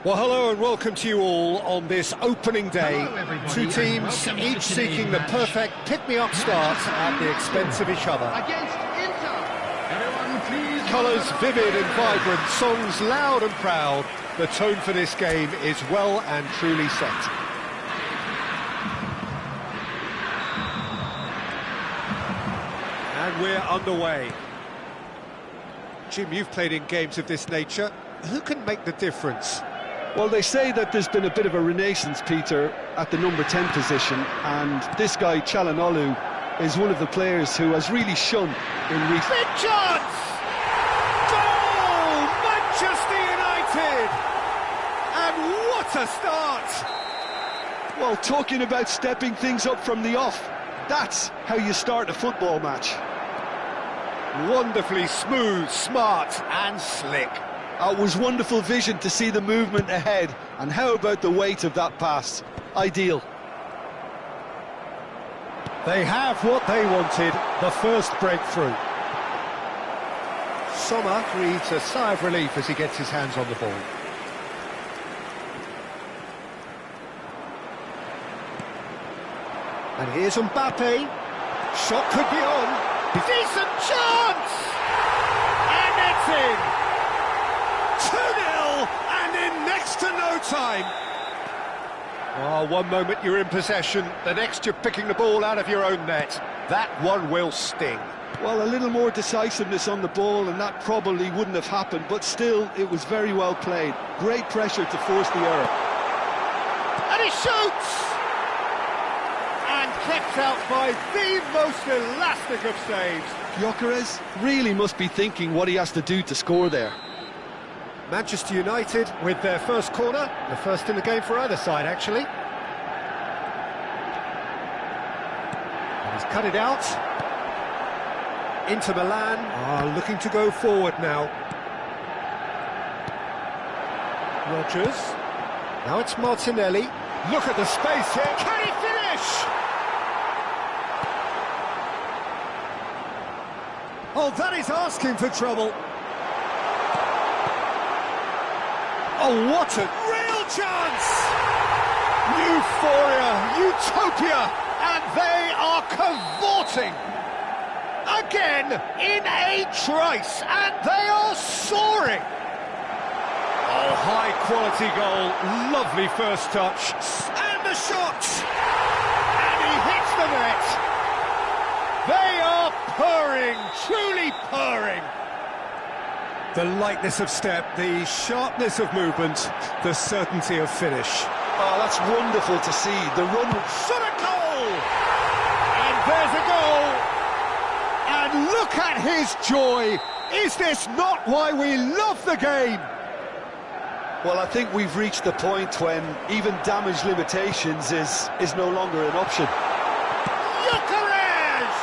Well, hello and welcome to you all on this opening day. Two teams, each seeking the perfect pick-me-up start at the expense of each other. Colours vivid and vibrant, songs loud and proud. The tone for this game is well and truly set. And we're underway. Jim, you've played in games of this nature. Who can make the difference? Well, they say that there's been a bit of a renaissance, Peter, at the number 10 position, and this guy, Çalhanoğlu, is one of the players who has really shone in recent... Big chance! Goal! Manchester United! And what a start! Well, talking about stepping things up from the off, that's how you start a football match. Wonderfully smooth, smart and slick. It was wonderful vision to see the movement ahead, and how about the weight of that pass? Ideal. They have what they wanted, the first breakthrough. Sommer breathes a sigh of relief as he gets his hands on the ball. And here's Mbappe. Shot could be on. Decent chance! And it's in! 2-0 and in next to no time. Oh, one moment you're in possession, the next you're picking the ball out of your own net. That one will sting. Well, a little more decisiveness on the ball and that probably wouldn't have happened, but still, it was very well played. Great pressure to force the error. And he shoots! And kept out by the most elastic of saves. Gyökeres really must be thinking what he has to do to score there. Manchester United with their first corner, the first in the game for either side, actually. And he's cut it out. Inter Milan are looking to go forward now. Rodgers. Now it's Martinelli. Look at the space here. Can he finish? Oh, that is asking for trouble. Oh, what a real chance! Euphoria, utopia, and they are cavorting. Again, in a trice, and they are soaring. Oh, high-quality goal, lovely first touch, and the shot! And he hits the net. They are purring, truly purring. The lightness of step, the sharpness of movement, the certainty of finish. Oh, that's wonderful to see. The run... Shot a goal! And there's a goal! And look at his joy! Is this not why we love the game? Well, I think we've reached the point when even damage limitations is no longer an option. Gyökeres!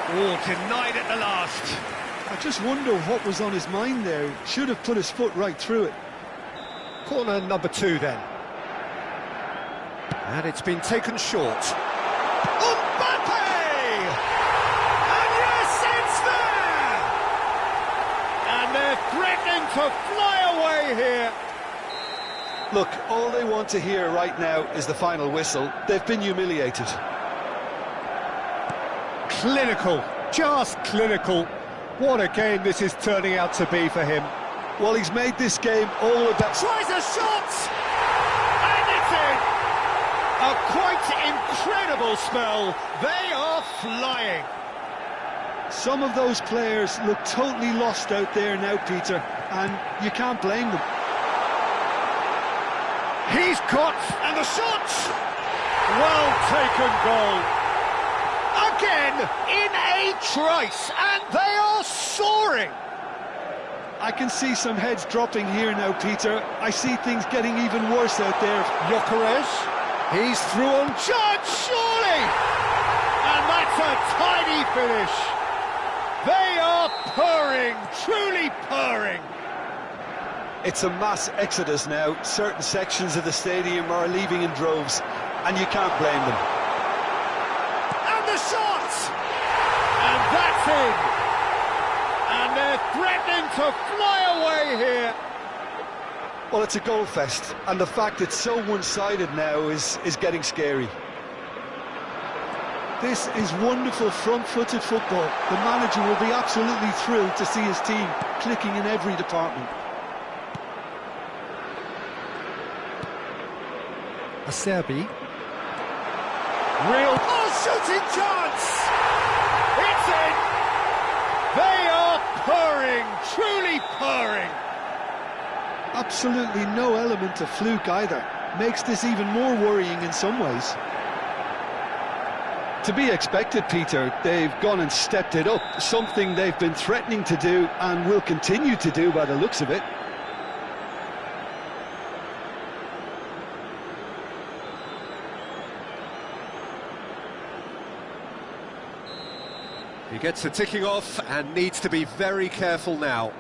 Oh, denied at the last. I just wonder what was on his mind there. Should have put his foot right through it. Corner number 2 then. And it's been taken short. Mbappe! And yes, it's there! And they're threatening to fly away here. Look, all they want to hear right now is the final whistle. They've been humiliated. Clinical, just clinical. What a game this is turning out to be for him. Well, he's made this game all about... Tries a shot! And it's in! A quite incredible spell. They are flying. Some of those players look totally lost out there now, Peter, and you can't blame them. He's got... and the shot! Well taken goal. Again, in a trice, and they are soaring. I can see some heads dropping here now, Peter. I see things getting even worse out there. Gyökeres, he's through on Judge, surely! And that's a tidy finish. They are purring, truly purring. It's a mass exodus now. Certain sections of the stadium are leaving in droves, and you can't blame them. The shot! And that's in! And they're threatening to fly away here! Well, it's a goal fest, and the fact it's so one-sided now is getting scary. This is wonderful front-footed football. The manager will be absolutely thrilled to see his team clicking in every department. Acerbi. Real shooting chance! It's in! They are truly purring. Absolutely no element of fluke either. Makes this even more worrying in some ways. To be expected, Peter. They've gone and stepped it up, something they've been threatening to do and will continue to do by the looks of it. He gets the ticking off and needs to be very careful now.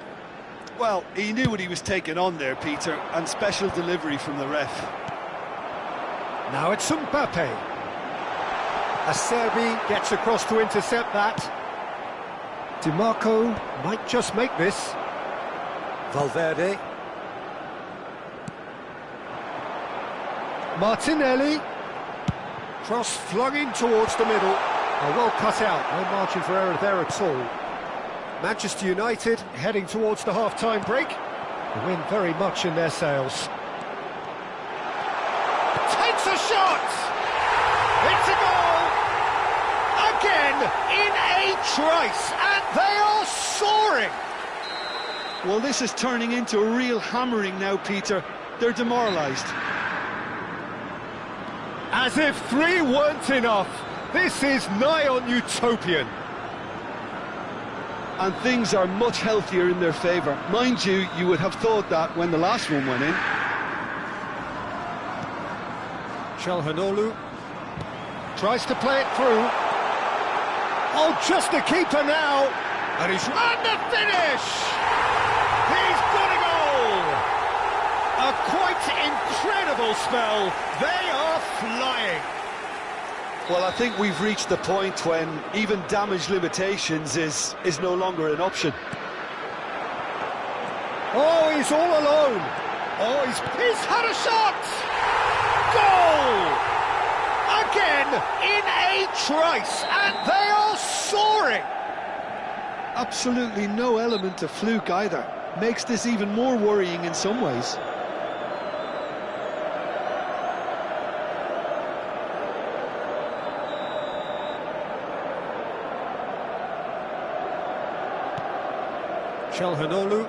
Well, he knew what he was taking on there, Peter, and special delivery from the ref. Now it's Mbappe. Acerbi gets across to intercept that. DiMarco might just make this. Valverde. Martinelli. Cross flung in towards the middle. Oh, well cut out, no margin for error there at all. Manchester United heading towards the half-time break. The wind very much in their sails. Takes a shot! It's a goal! Again, in a trice, and they are soaring! Well, this is turning into a real hammering now, Peter. They're demoralised. As if 3 weren't enough, this is nigh on utopian. And things are much healthier in their favour. Mind you, you would have thought that when the last one went in. Çalhanoğlu tries to play it through. Oh, just the keeper now. And he's on the finish! He's got a goal! A quite incredible spell. They are flying. Well, I think we've reached the point when even damage limitations is no longer an option. Oh, he's all alone. Oh, he's had a shot! Goal! Again, in a trice, and they are soaring! Absolutely no element of fluke either. Makes this even more worrying in some ways. Çalhanoğlu.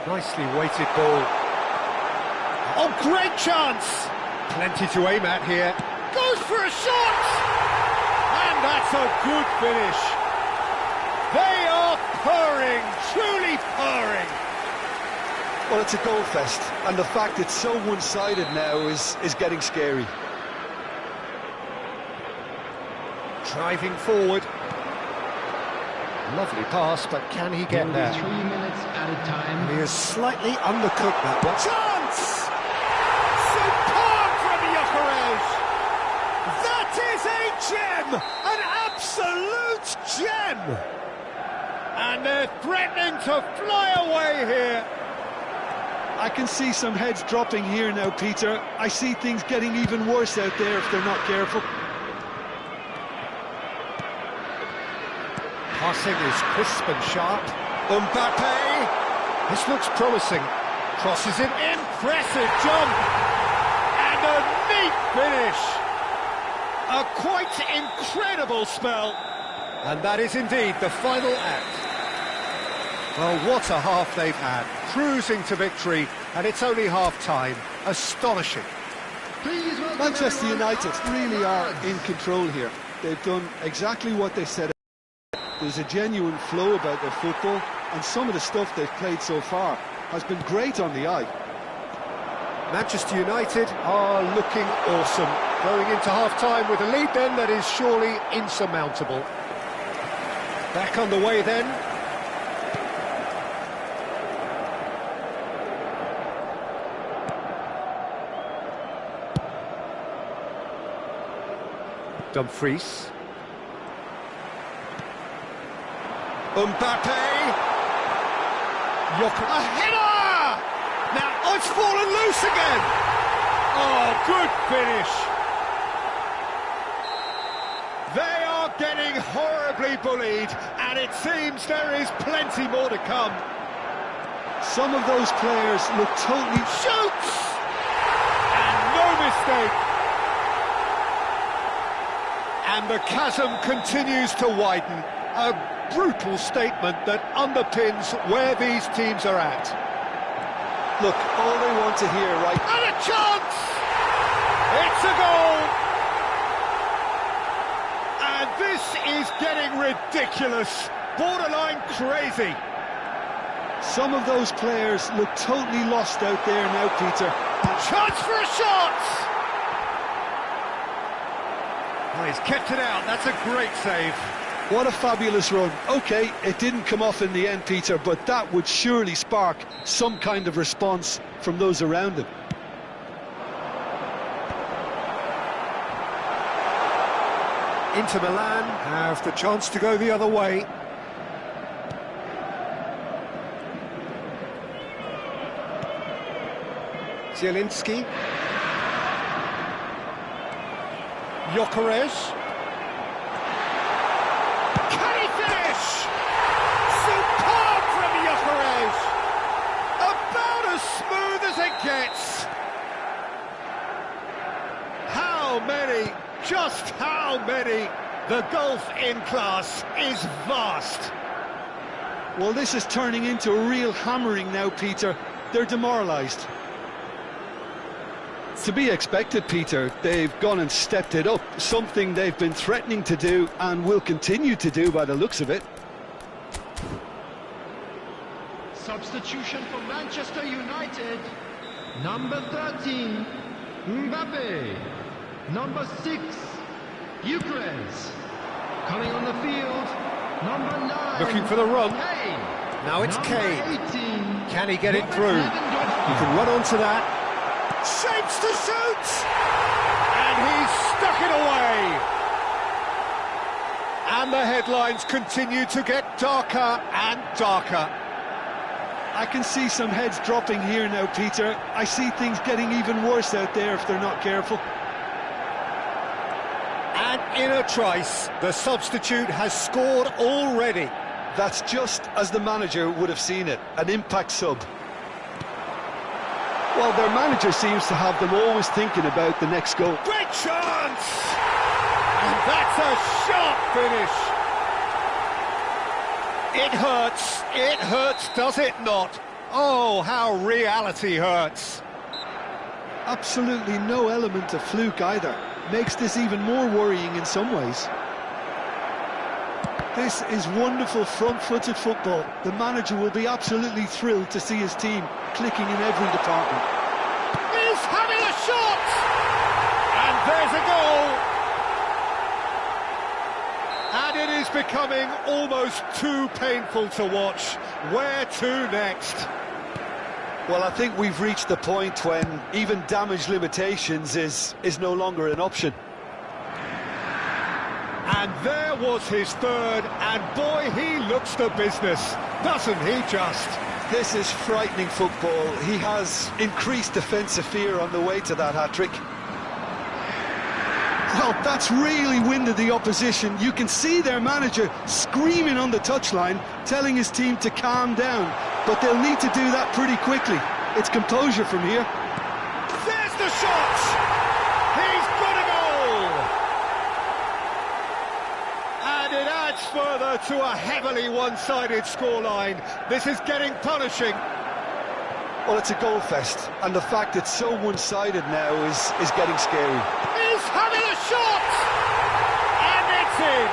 Nicely weighted ball. Oh, great chance! Plenty to aim at here. Goes for a shot! And that's a good finish. They are purring, truly purring. Well, it's a goal fest, and the fact it's so one-sided now is getting scary. Driving forward. Lovely pass, but can he get there? 3 minutes at a time. He is slightly undercooked that one. Chance! Superb from Gyökeres! That is a gem! An absolute gem! And they're threatening to fly away here. I can see some heads dropping here now, Peter. I see things getting even worse out there if they're not careful. Passing is crisp and sharp. Mbappe! This looks promising. Crosses it. Impressive jump! And a neat finish! A quite incredible spell. And that is indeed the final act. Well, what a half they've had. Cruising to victory, and it's only half-time. Astonishing. Manchester United really are in control here. They've done exactly what they said. There's a genuine flow about their football, and some of the stuff they've played so far has been great on the eye. Manchester United are looking awesome. Going into half-time with a lead then that is surely insurmountable. Back on the way then. Dumfries. Mbappe! A header! Now, oh, it's fallen loose again! Oh, good finish! They are getting horribly bullied, and it seems there is plenty more to come. Some of those players look totally... Shoots! And no mistake! And the chasm continues to widen. A brutal statement that underpins where these teams are at. Look, all they want to hear, right? And a chance! It's a goal! And this is getting ridiculous, borderline crazy. Some of those players look totally lost out there now, Peter. Chance for a shot! Oh, he's kept it out, that's a great save. What a fabulous run. OK, it didn't come off in the end, Peter, but that would surely spark some kind of response from those around him. Inter Milan have the chance to go the other way. Zielinski. Gyökeres. Can he finish? Superb from Gyökeres. About as smooth as it gets. How many? Just how many? The gulf in class is vast. Well, this is turning into a real hammering now, Peter. They're demoralised. To be expected, Peter. They've gone and stepped it up, something they've been threatening to do and will continue to do by the looks of it. Substitution for Manchester United. Number 13, Mbappe. Number 6, Gyökeres. Coming on the field, number 9. Looking for the run. Kane. Now it's Number Kane. 18. Can he get it Robert through? Lewandowski. You can run onto that. Shapes to shoot! And he's stuck it away! And the headlines continue to get darker and darker. I can see some heads dropping here now, Peter. I see things getting even worse out there if they're not careful. And in a trice, the substitute has scored already. That's just as the manager would have seen it, an impact sub. Well, their manager seems to have them always thinking about the next goal. Great chance! And that's a sharp finish. It hurts, does it not? Oh, how reality hurts. Absolutely no element of fluke either. Makes this even more worrying in some ways. This is wonderful front-footed football. The manager will be absolutely thrilled to see his team clicking in every department. He's having a shot! And there's a goal! And it is becoming almost too painful to watch. Where to next? Well, I think we've reached the point when even damage limitations is no longer an option. And there was his third, and boy, he looks the business, doesn't he just? This is frightening football. He has increased defensive fear on the way to that hat-trick. Well, that's really winded the opposition. You can see their manager screaming on the touchline, telling his team to calm down. But they'll need to do that pretty quickly. It's composure from here. There's the shot! He's got a goal! And it adds further to a heavily one-sided scoreline. This is getting punishing. Well, it's a goal fest, and the fact it's so one-sided now is getting scary. He's having a shot! And it's in!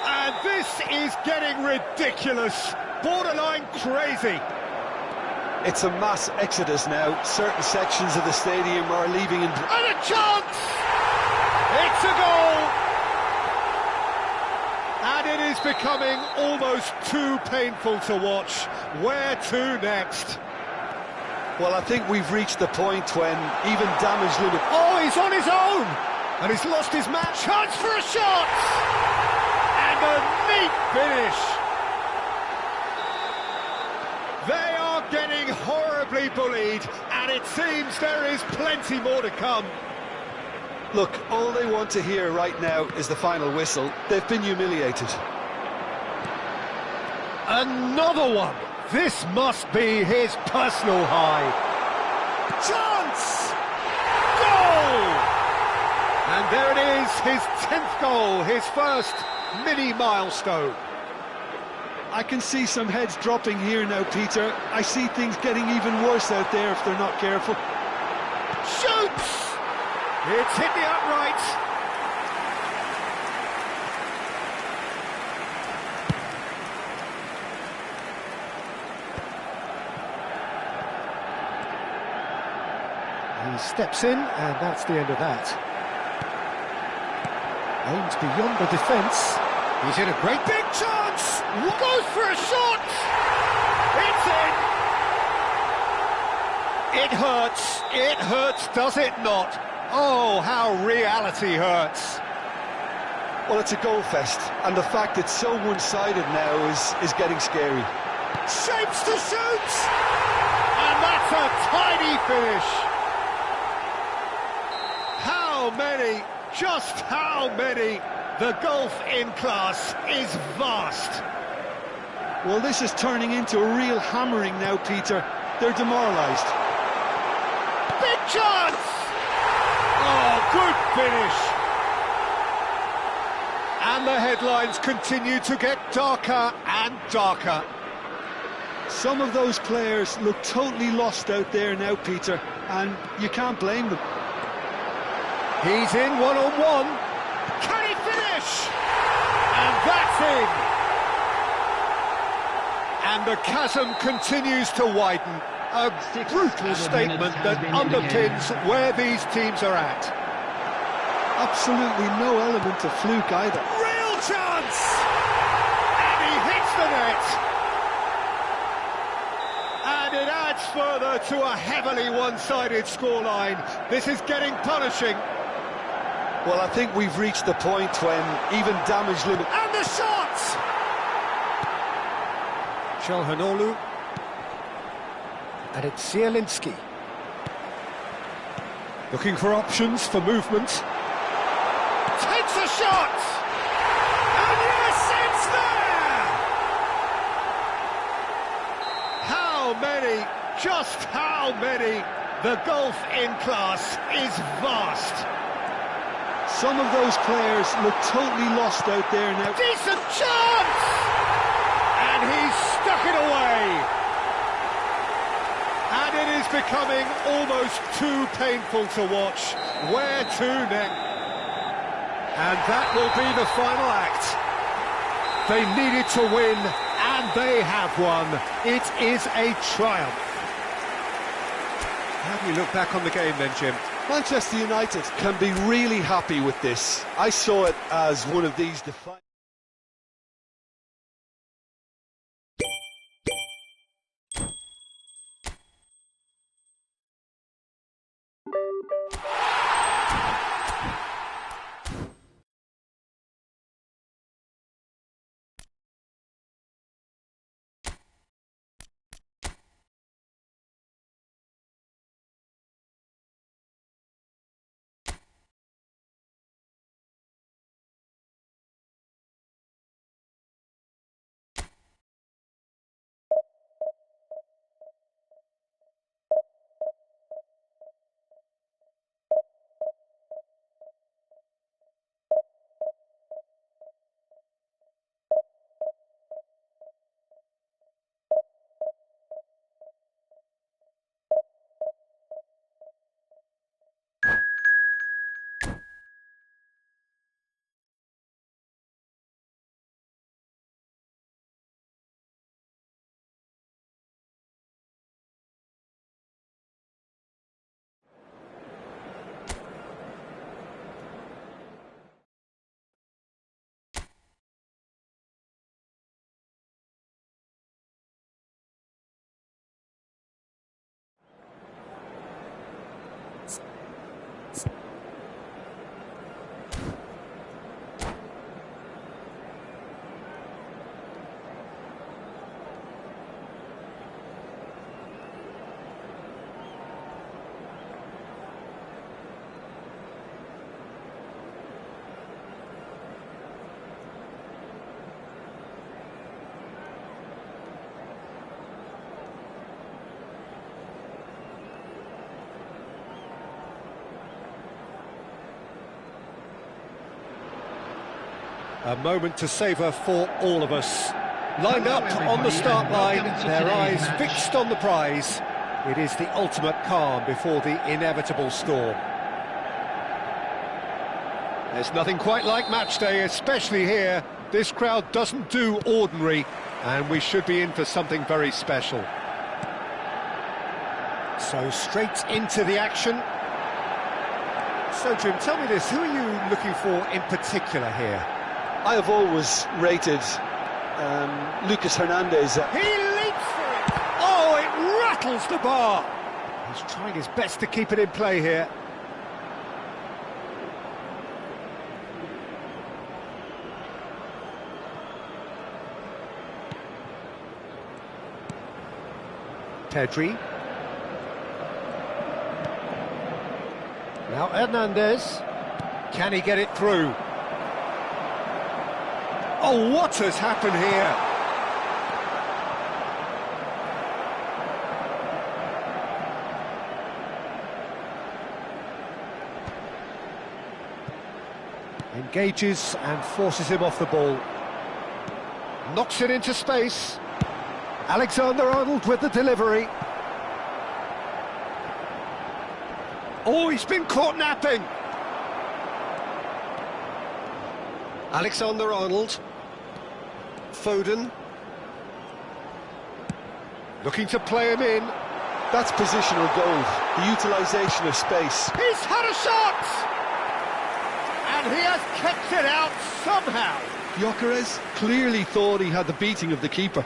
And this is getting ridiculous, borderline crazy. It's a mass exodus now. Certain sections of the stadium are leaving in... And a chance! It's a goal! And it is becoming almost too painful to watch. Where to next? Well, I think we've reached the point when even damage limit... Oh, he's on his own! And he's lost his match. Chance for a shot! And a neat finish! They are getting horribly bullied, and it seems there is plenty more to come. Look, all they want to hear right now is the final whistle. They've been humiliated. Another one! This must be his personal high. Chance! Goal! And There it is, his 10th goal, his first mini milestone. I can see some heads dropping here now, Peter. I see things getting even worse out there if they're not careful. Shoots! It's hit the uprights. He steps in, and that's the end of that. Aims beyond the defence. He's in a great big chance! Goes for a shot! It's in! It hurts, does it not? Oh, how reality hurts. Well, it's a goal fest, and the fact it's so one-sided now is getting scary. Shapes to shoot! And that's a tiny finish. How many, just how many? The gulf in class is vast. Well, this is turning into a real hammering now, Peter. They're demoralised. Big chance! Oh, good finish. And the headlines continue to get darker and darker. Some of those players look totally lost out there now, Peter, and you can't blame them. He's in one-on-one. Can he finish? And that's in. And the chasm continues to widen. A brutal statement that underpins where these teams are at. Absolutely no element of fluke either. Real chance! And he hits the net. And it adds further to a heavily one-sided scoreline. This is getting punishing. Well, I think we've reached the point when even damage limit... And the shot! Chalhanoglu. And it's Zielinski. Looking for options for movement. Takes a shot! And yes, it's there! How many, just how many? The gulf in class is vast. Some of those players look totally lost out there now. Decent chance! And he's stuck it away. And it is becoming almost too painful to watch. Where to next? And that will be the final act. They needed to win, and they have won. It is a triumph. How do you look back on the game then, Jim? Manchester United can be really happy with this. I saw it as one of these defining... A moment to savour for all of us. Lined up on the start line, their eyes fixed on the prize. It is the ultimate calm before the inevitable storm. There's nothing quite like match day, especially here. This crowd doesn't do ordinary, and we should be in for something very special. So straight into the action. So Jim, tell me this, who are you looking for in particular here? I have always rated Lucas Hernandez. He leaps for it! Oh, it rattles the bar! He's trying his best to keep it in play here. Pedri. Now Hernandez. Can he get it through? Oh, what has happened here? Engages and forces him off the ball. Knocks it into space. Alexander-Arnold with the delivery. Oh, he's been caught napping. Alexander-Arnold. Foden. Looking to play him in. That's positional gold, the utilisation of space. He's had a shot! And he has kept it out somehow. Gyökeres clearly thought he had the beating of the keeper.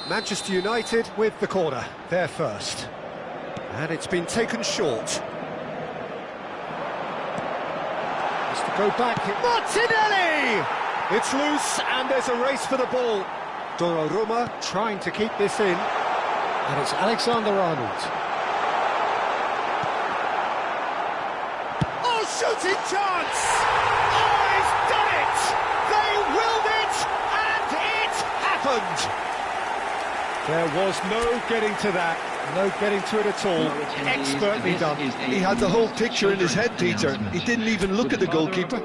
Manchester United with the corner, they're first. And it's been taken short. Has to go back. Martinelli! It's loose and there's a race for the ball. Donnarumma trying to keep this in. And it's Alexander-Arnold. Oh, shooting chance! Oh, he's done it! They willed it and it happened! There was no getting to that, no getting to it at all. Expertly done. He had the whole picture in his head, Peter. He didn't even look at the goalkeeper.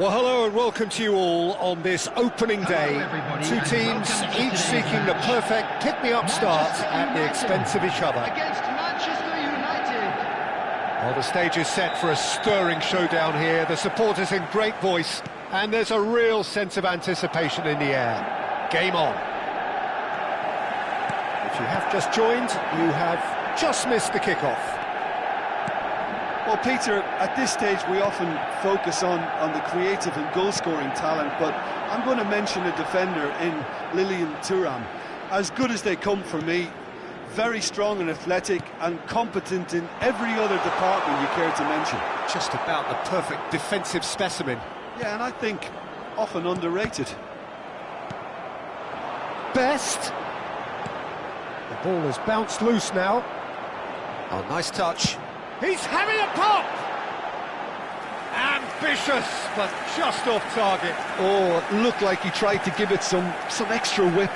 Well, hello and welcome to you all on this opening day. Two teams, each seeking the perfect pick-me-up start at the expense of each other. Against Manchester United. Well, the stage is set for a stirring showdown here. The supporters in great voice, and there's a real sense of anticipation in the air. Game on. If you have just joined, you have just missed the kickoff. Well, Peter, at this stage we often focus on the creative and goal-scoring talent, but I'm going to mention a defender in Lilian Thuram. As good as they come for me, very strong and athletic and competent in every other department you care to mention. Just about the perfect defensive specimen. Yeah, and I think often underrated. Best. The ball has bounced loose now. Oh, nice touch. He's having a pop! Ambitious, but just off target. Oh, it looked like he tried to give it some extra whip.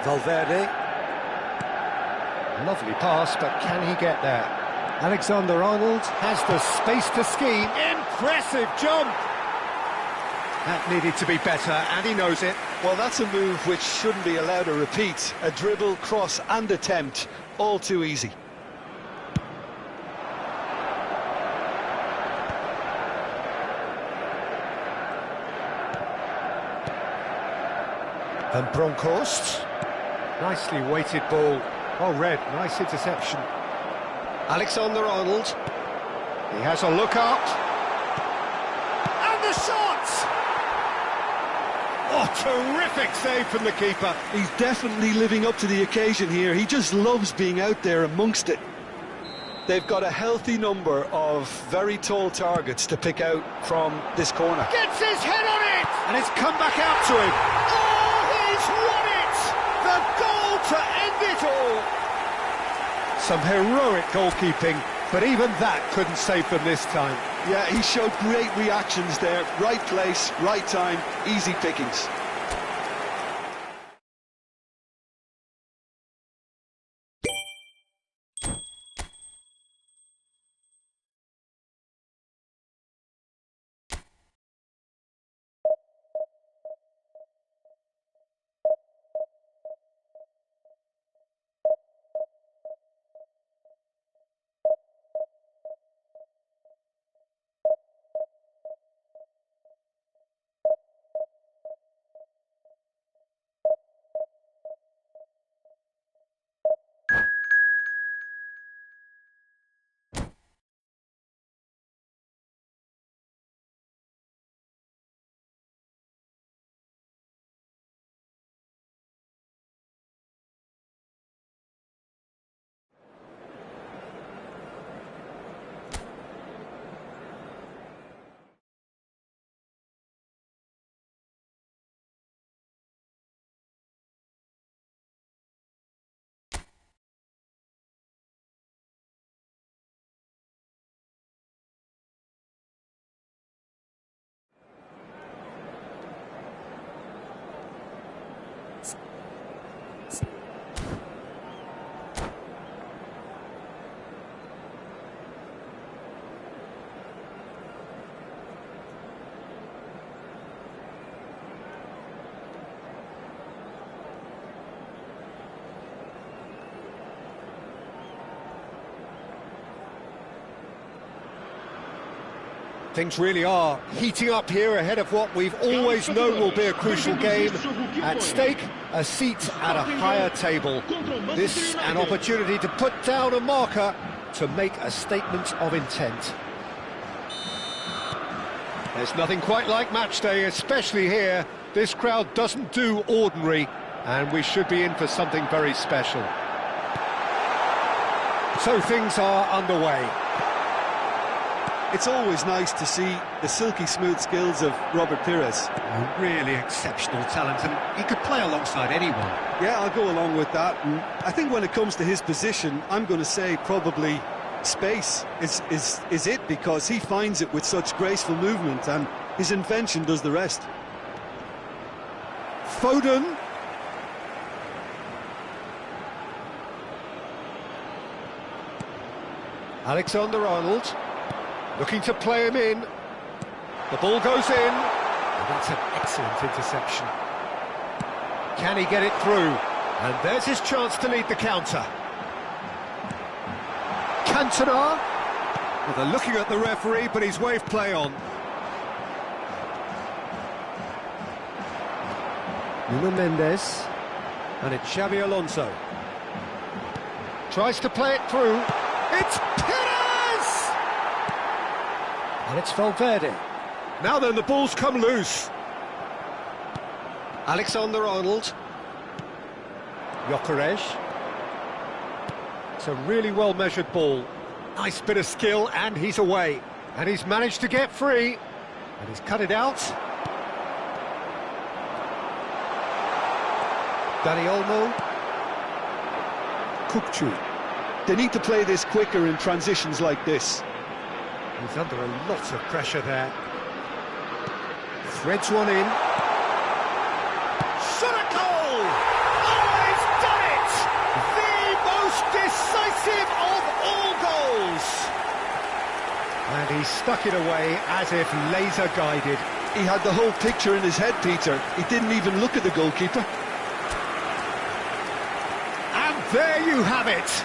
Valverde. Lovely pass, but can he get there? Alexander-Arnold has the space to scheme. Impressive jump! That needed to be better, and he knows it. Well, that's a move which shouldn't be allowed to repeat. A dribble, cross and attempt, all too easy. And Bronkhorst. Nicely weighted ball. Oh, Red, nice interception. Alexander-Arnold. He has a look up. And the shot! Oh, terrific save from the keeper. He's definitely living up to the occasion here. He just loves being out there amongst it. They've got a healthy number of very tall targets to pick out from this corner. Gets his head on it! And it's come back out to him. Oh, he's won it! The goal to end it all! Some heroic goalkeeping, but even that couldn't save them this time. Yeah, he showed great reactions there. Right place, right time, easy pickings. Things really are heating up here ahead of what we've always known will be a crucial game. At stake, a seat at a higher table. This an opportunity to put down a marker to make a statement of intent. There's nothing quite like match day, especially here. This crowd doesn't do ordinary, and we should be in for something very special. So things are underway. It's always nice to see the silky smooth skills of Robert Pires. A really exceptional talent, and he could play alongside anyone. Yeah, I'll go along with that. And I think when it comes to his position, I'm going to say probably space is it, because he finds it with such graceful movement, and his invention does the rest. Foden. Alexander-Arnold. Looking to play him in. The ball goes in. And that's an excellent interception. Can he get it through? And there's his chance to lead the counter. Cantona. Well, they're looking at the referee, but he's waved play on. Nuno Mendes. And it's Xabi Alonso. Tries to play it through. It's Pires! And it's Valverde. Now then, the ball's come loose. Alexander-Arnold. Gyökeres. It's a really well-measured ball. Nice bit of skill, and he's away. And he's managed to get free. And he's cut it out. Dani Olmo. Kukçu. They need to play this quicker in transitions like this. He's under a lot of pressure there. Threads one in. Shot a goal! Oh, he's done it! The most decisive of all goals! And he stuck it away as if laser-guided. He had the whole picture in his head, Peter. He didn't even look at the goalkeeper. And there you have it!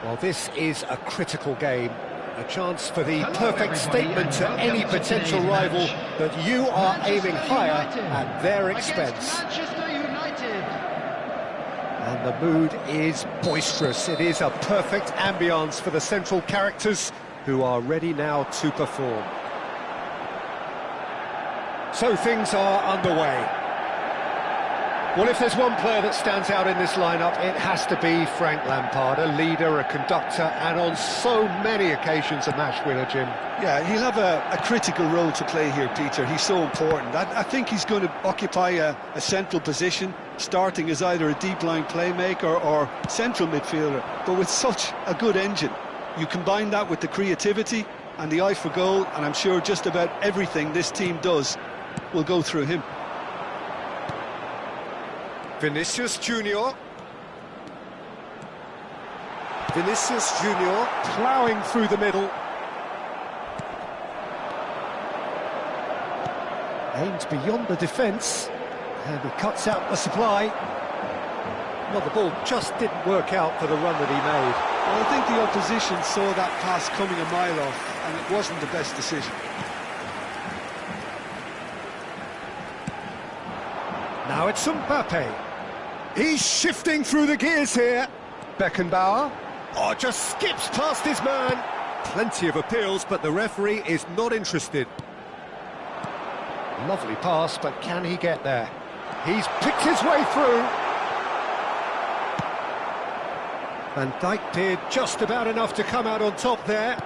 Well, this is a critical game, a chance for the perfect statement to any potential rival that you are aiming higher at their expense. Manchester United. And the mood is boisterous. It is a perfect ambience for the central characters who are ready now to perform. So things are underway. Well, if there's one player that stands out in this lineup, it has to be Frank Lampard, a leader, a conductor, and on so many occasions a match winner, Jim. Yeah, he'll have a critical role to play here, Peter. He's so important. I think he's going to occupy a central position, starting as either a deep-line playmaker or central midfielder. But with such a good engine, you combine that with the creativity and the eye for goal, and I'm sure just about everything this team does will go through him. Vinicius Junior. Vinicius Junior ploughing through the middle. Aimed beyond the defence, and he cuts out the supply. Well, the ball just didn't work out for the run that he made. Well, I think the opposition saw that pass coming a mile off, and it wasn't the best decision. Now it's Mbappe. He's shifting through the gears here. Beckenbauer. Oh, just skips past his man. Plenty of appeals, but the referee is not interested. Lovely pass, but can he get there? He's picked his way through. Van Dijk did just about enough to come out on top there.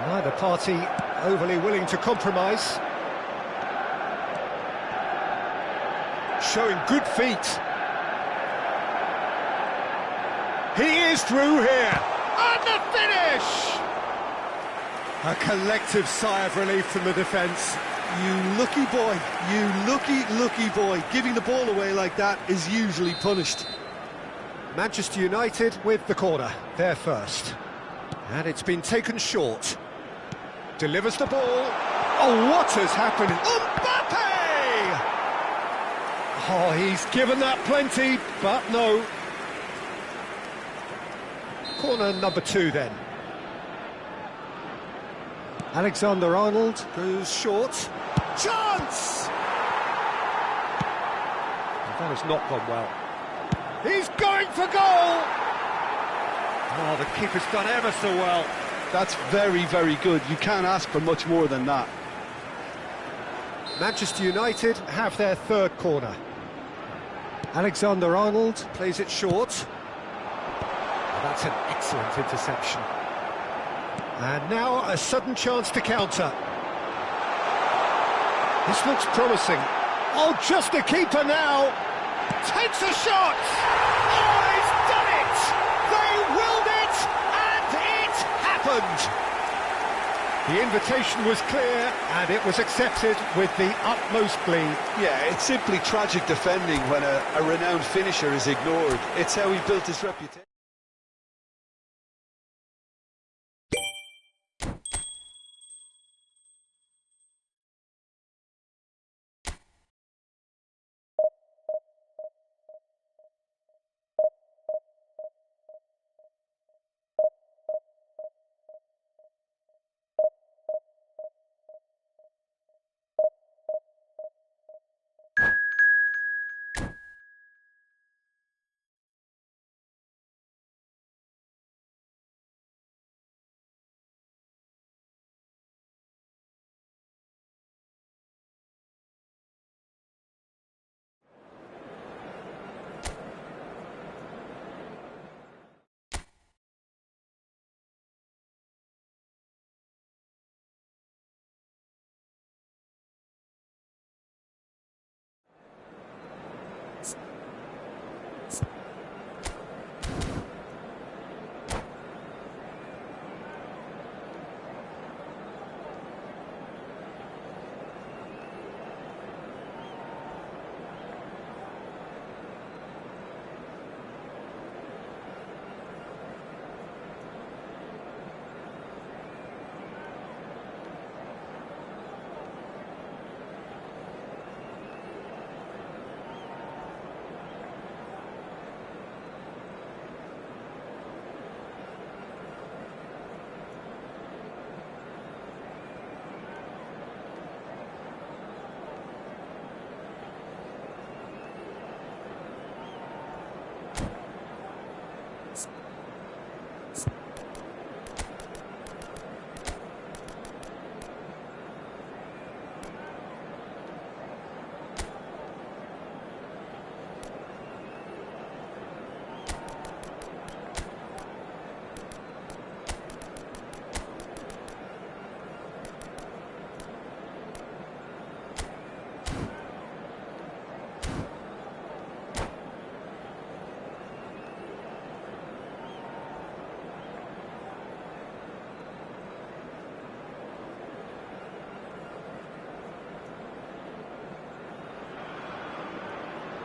Neither party overly willing to compromise. Showing good feet. He is through here. And the finish! A collective sigh of relief from the defence. You lucky boy, you lucky boy. Giving the ball away like that is usually punished. Manchester United with the corner, they're first. And it's been taken short. Delivers the ball. Oh, what has happened? Mbappe! Oh, he's given that plenty, but no. Corner number 2 then. Alexander-Arnold goes short. Chance! That has not gone well. He's going for goal! Oh, the keeper's done ever so well. That's very, very good. You can't ask for much more than that. Manchester United have their third corner. Alexander-Arnold plays it short. Oh, that's an excellent interception. And now a sudden chance to counter. This looks promising. Oh, just a keeper now. Takes a shot. Oh, he's done it. They willed it, and it happened. The invitation was clear, and it was accepted with the utmost glee. Yeah, it's simply tragic defending when a renowned finisher is ignored. It's how he built his reputation.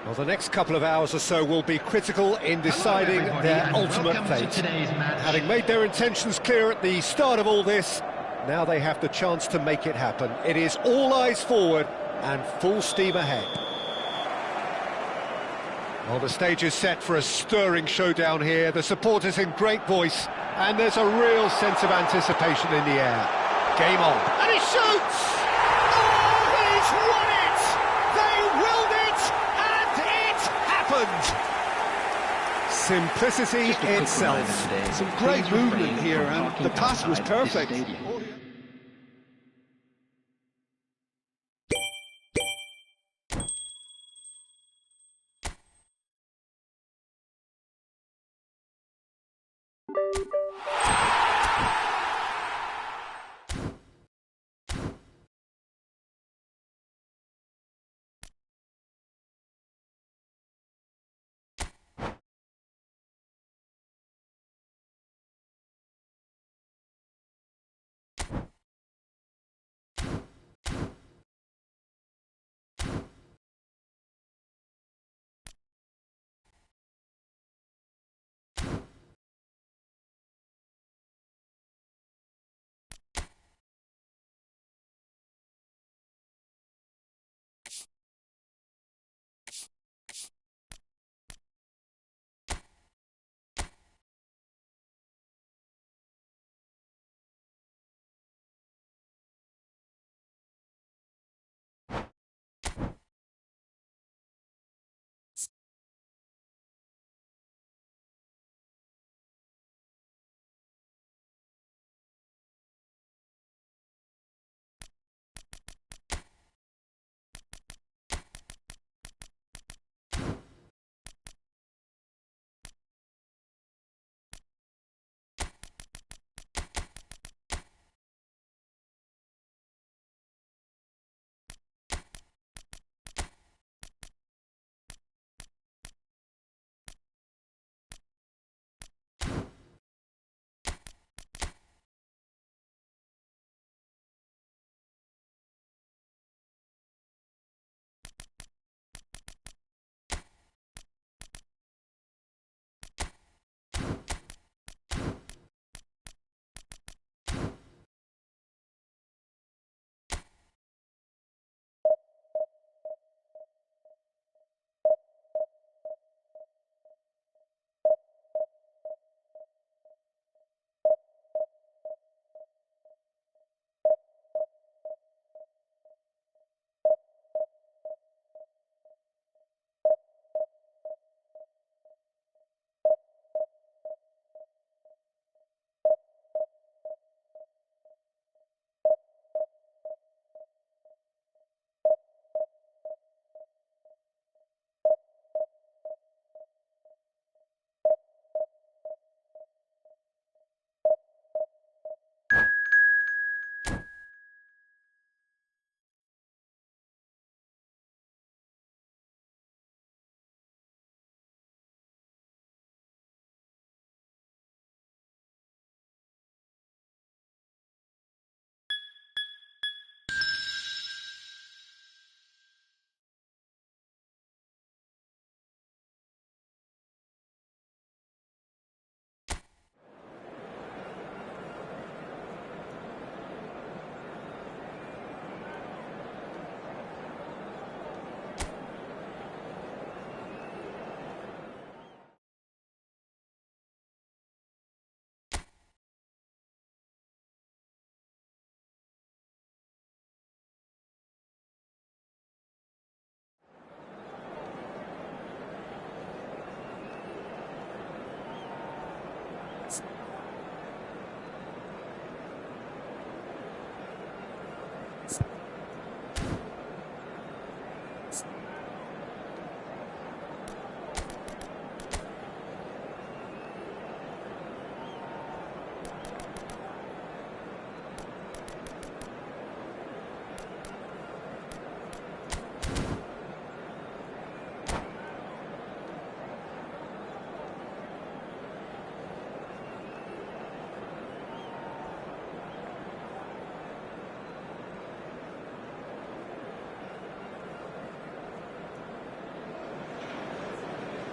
Well, the next couple of hours or so will be critical in deciding their ultimate fate. Having made their intentions clear at the start of all this, now they have the chance to make it happen. It is all eyes forward and full steam ahead. Well, the stage is set for a stirring showdown here. The supporters in great voice, and there's a real sense of anticipation in the air. Game on. And he shoots! Oh, he's won it! They willed it, and it happened! Simplicity itself. Some great movement here, and the pass was perfect.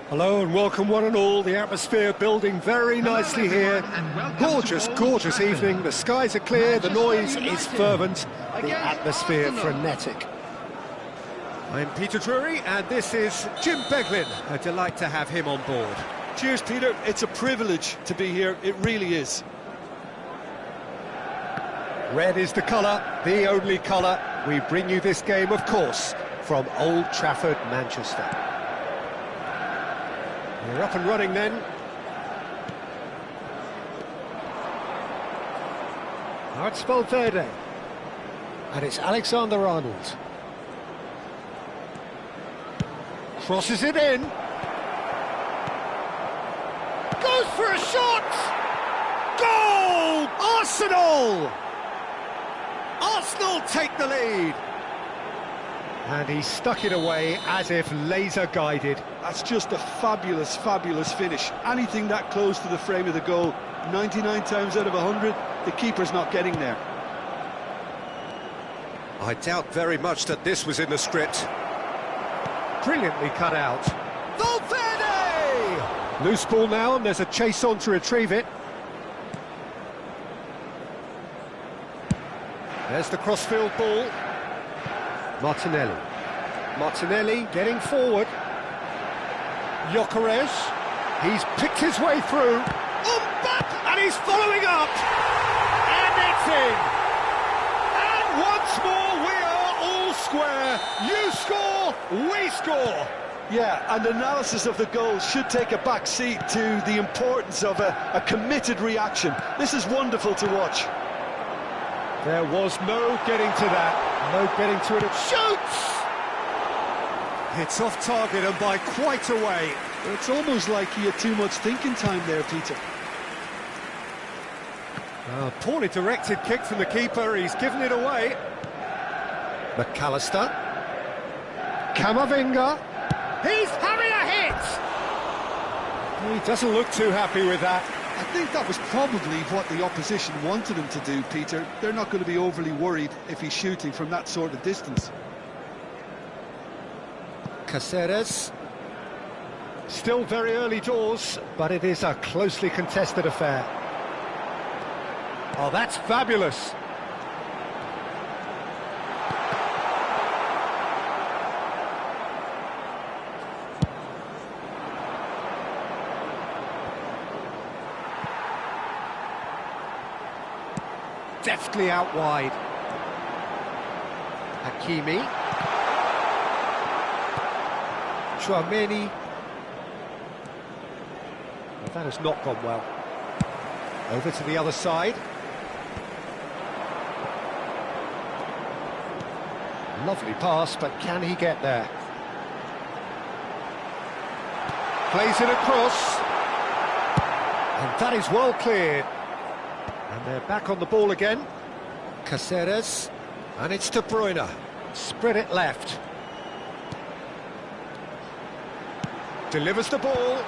Hello and welcome one and all. The atmosphere building very nicely here. Gorgeous, gorgeous evening. The skies are clear, the noise is fervent, the atmosphere frenetic. I'm Peter Drury, and this is Jim Beglin. A delight to have him on board. Cheers, Peter. It's a privilege to be here. It really is. Red is the colour, the only colour. We bring you this game, of course, from Old Trafford, Manchester. We're up and running then. Now it's Valverde. And it's Alexander-Arnold. Crosses it in. Goes for a shot! Goal! Arsenal! Arsenal take the lead. And he stuck it away as if laser-guided. That's just a fabulous, fabulous finish. Anything that close to the frame of the goal, 99 times out of 100, the keeper's not getting there. I doubt very much that this was in the script. Brilliantly cut out. Valverde! Loose ball now, and there's a chase on to retrieve it. There's the crossfield ball. Martinelli. Martinelli getting forward. Gyökeres. He's picked his way through. And he's following up. And it's in. And once more we are all square. You score, we score. Yeah, and analysis of the goal should take a back seat to the importance of a committed reaction. This is wonderful to watch. There was no getting to that, no getting to it. Shoots! It's off target and by quite a way. It's almost like he had too much thinking time there, Peter. Poorly directed kick from the keeper, he's given it away. McAllister. Camavinga. He's having a hit! He doesn't look too happy with that. I think that was probably what the opposition wanted him to do, Peter. They're not going to be overly worried if he's shooting from that sort of distance. Cáceres. Still very early doors, but it is a closely contested affair. Oh, that's fabulous. Deftly out wide. Hakimi. Tchouaméni. Well, that has not gone well. Over to the other side. Lovely pass, but can he get there? Plays it across. And that is well cleared. And they're back on the ball again. Cáceres. And it's De Bruyne. Spread it left. Delivers the ball.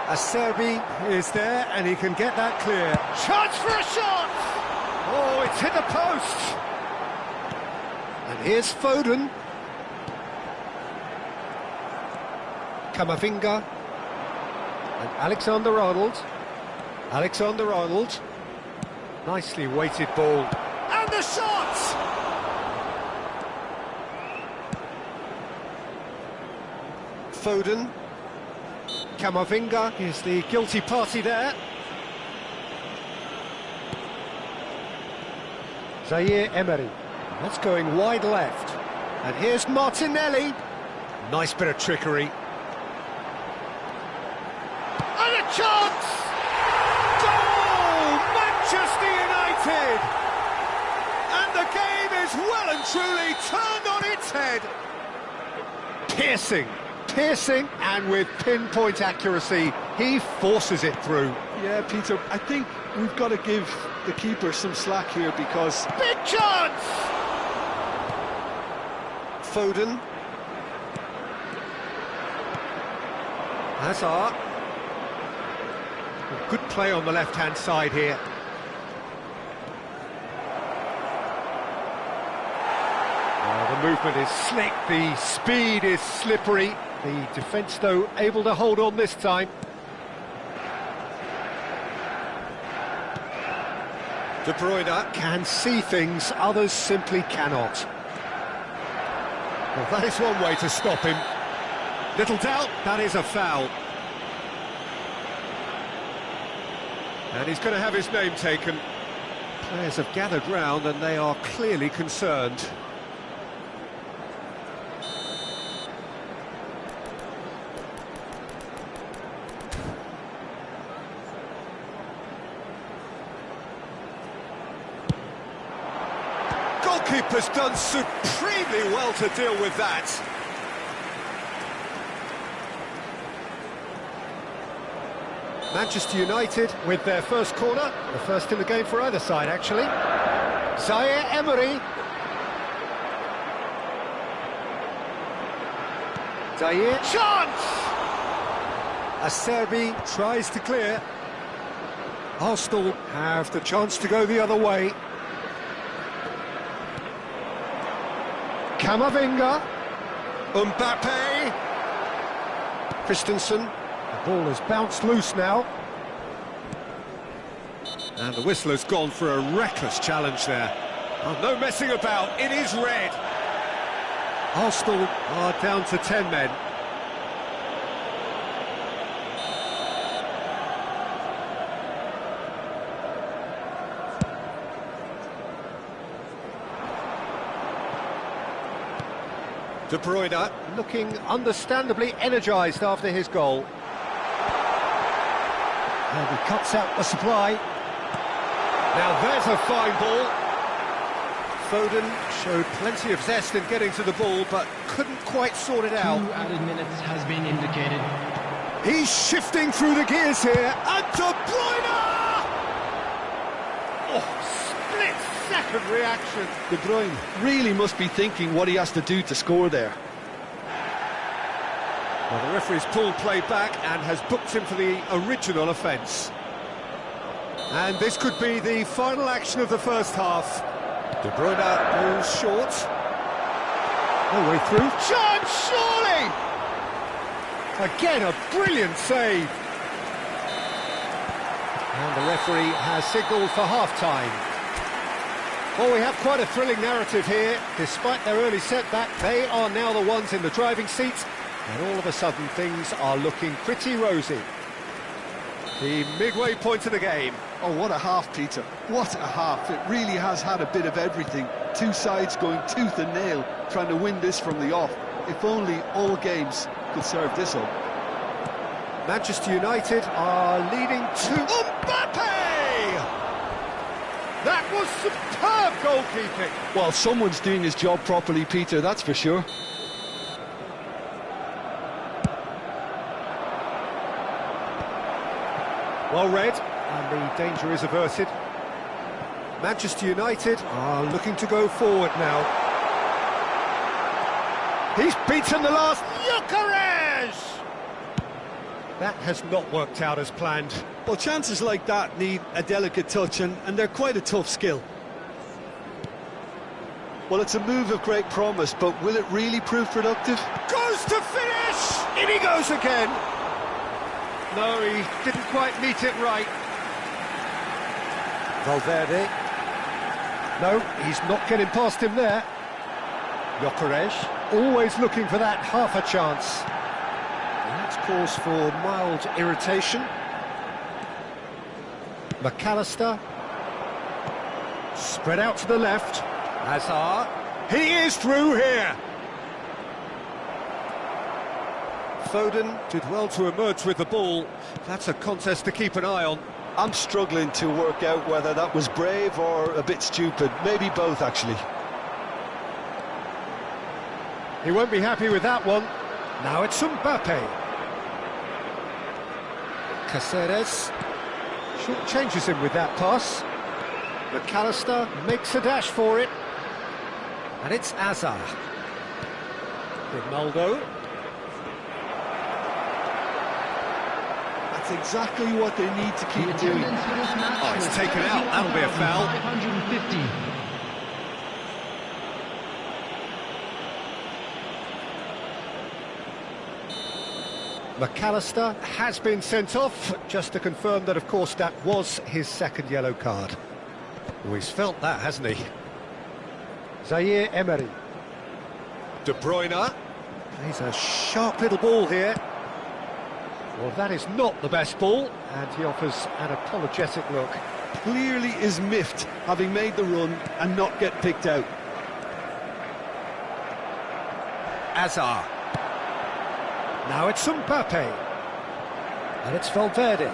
Acerbi is there, and he can get that clear. Chance for a shot! Oh, it's hit the post! And here's Foden. Camavinga. And Alexander-Arnold. Alexander-Arnold. Nicely weighted ball. And the shot! Foden. Camavinga is the guilty party there. Zaire Emery. That's going wide left. And here's Martinelli. Nice bit of trickery. And a chance! Goal! Manchester United! And the game is well and truly turned on its head. Piercing, and with pinpoint accuracy, he forces it through. Yeah, Peter, I think we've got to give the keeper some slack here because... Big chance! Foden. Hazard. Good play on the left-hand side here. The movement is slick, the speed is slippery. The defence, though, able to hold on this time. De Bruyne can see things others simply cannot. Well, that is one way to stop him. Little doubt, that is a foul. And he's going to have his name taken. Players have gathered round and they are clearly concerned. Goalkeeper's done supremely well to deal with that. Manchester United with their first corner, the first in the game for either side, actually. Zaire Emery. Zaire. Chance! Acerbi tries to clear. Arsenal have the chance to go the other way. Camavinga. Mbappe. Christensen. The ball has bounced loose now. And the whistle has gone for a reckless challenge there. Oh, no messing about, it is red. Arsenal are down to 10 men. De Bruyne looking understandably energised after his goal. And he cuts out the supply. Now there's a fine ball. Foden showed plenty of zest in getting to the ball, but couldn't quite sort it out. 2 added minutes has been indicated. He's shifting through the gears here, and De Bruyne! Oh, split-second reaction. De Bruyne really must be thinking what he has to do to score there. Well, the referee's pulled play back and has booked him for the original offence. And this could be the final action of the first half. De Bruyne goes short. No way through. Chance, surely! Again, a brilliant save. And the referee has signalled for half-time. Well, we have quite a thrilling narrative here. Despite their early setback, they are now the ones in the driving seat. And all of a sudden, things are looking pretty rosy. The midway point of the game. Oh, what a half, Peter. What a half. It really has had a bit of everything. Two sides going tooth and nail, trying to win this from the off. If only all games could serve this up. Manchester United are leading to Mbappe! That was superb goalkeeping. Well, someone's doing his job properly, Peter, that's for sure. Well read, and the danger is averted. Manchester United are looking to go forward now. He's beaten the last. Gyökeres! That has not worked out as planned. Well, chances like that need a delicate touch, and they're quite a tough skill. Well, it's a move of great promise, but will it really prove productive? Goes to finish! In he goes again! No, he didn't quite meet it right. Valverde. No, he's not getting past him there. Gyökeres, always looking for that half a chance. And that's cause for mild irritation. McAllister. Spread out to the left. Hazard. He is through here. Foden did well to emerge with the ball. That's a contest to keep an eye on. I'm struggling to work out whether that was brave or a bit stupid. Maybe both, actually. He won't be happy with that one. Now it's Mbappe. Caceres short changes him with that pass. McAllister makes a dash for it. And it's Hazard. Ronaldo. That's exactly what they need to keep doing. Oh, it's taken out. That'll be a foul. 550. McAllister has been sent off, just to confirm that, of course, that was his second yellow card. Oh, he's felt that, hasn't he? Zaire Emery. De Bruyne. He's a sharp little ball here. Well, that is not the best ball, and he offers an apologetic look. Clearly is miffed, having made the run and not get picked out. Azar. Now it's Mbappe. And it's Valverde.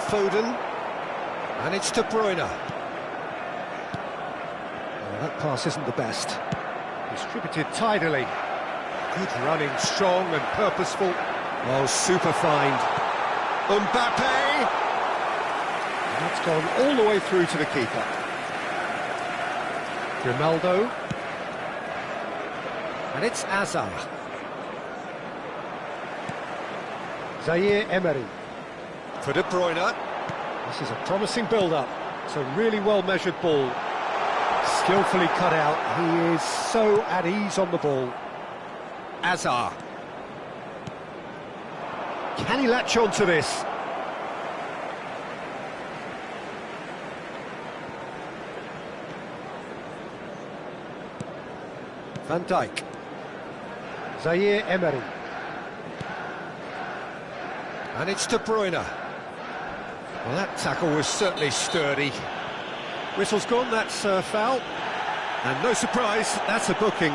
Foden. And it's De Bruyne. Well, that pass isn't the best. Distributed tidily. Good running, strong and purposeful. Oh, super find. Mbappe! And that's gone all the way through to the keeper. Grimaldo. And it's Azar. Zaire Emery. For De Bruyne. This is a promising build-up. It's a really well-measured ball. Skillfully cut out. He is so at ease on the ball. Azar. Can he latch on to this? Van Dijk. Zaire Emery. And it's De Bruyne. Well, that tackle was certainly sturdy. Whistle's gone, that's a foul. And no surprise, that's a booking.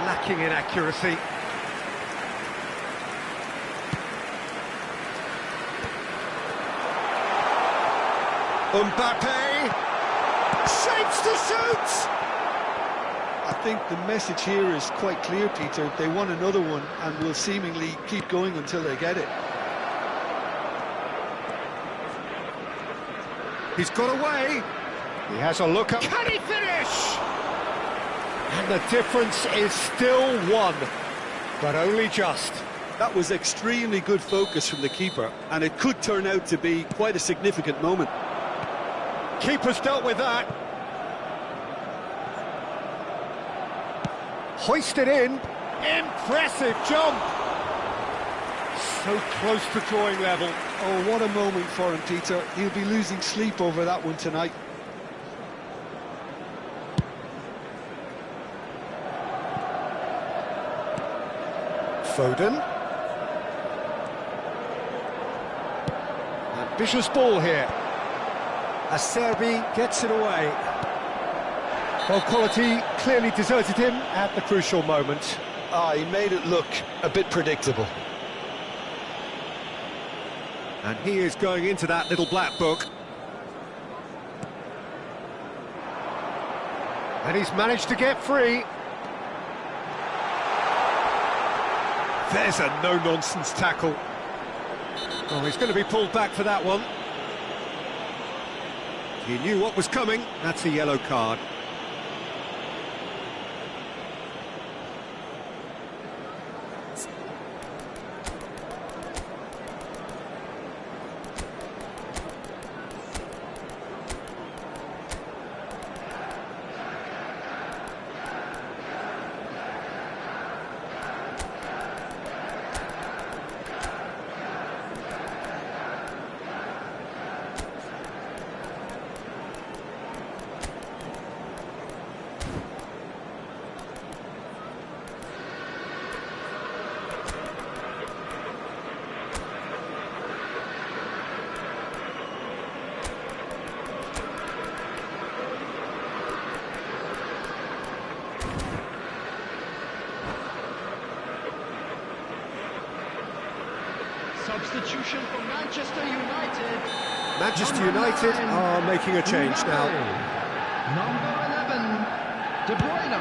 Lacking in accuracy. Mbappe shapes to shoot. I think the message here is quite clear, Peter. They want another one and will seemingly keep going until they get it. He's got away. He has a look up. Can he finish? And the difference is still one, but only just. That was extremely good focus from the keeper, and it could turn out to be quite a significant moment. Keeper's dealt with that. Hoisted in. Impressive jump. So close to drawing level. Oh, what a moment for him, Peter. He'll be losing sleep over that one tonight. Foden. Ambitious ball here. Acerbi gets it away. Well, quality clearly deserted him at the crucial moment. He made it look a bit predictable. And he is going into that little black book. And he's managed to get free. There's a no-nonsense tackle. Oh, he's going to be pulled back for that one. He knew what was coming. That's a yellow card. Substitution for Manchester United. Manchester United are making a change now. Number 11, De Bruyne.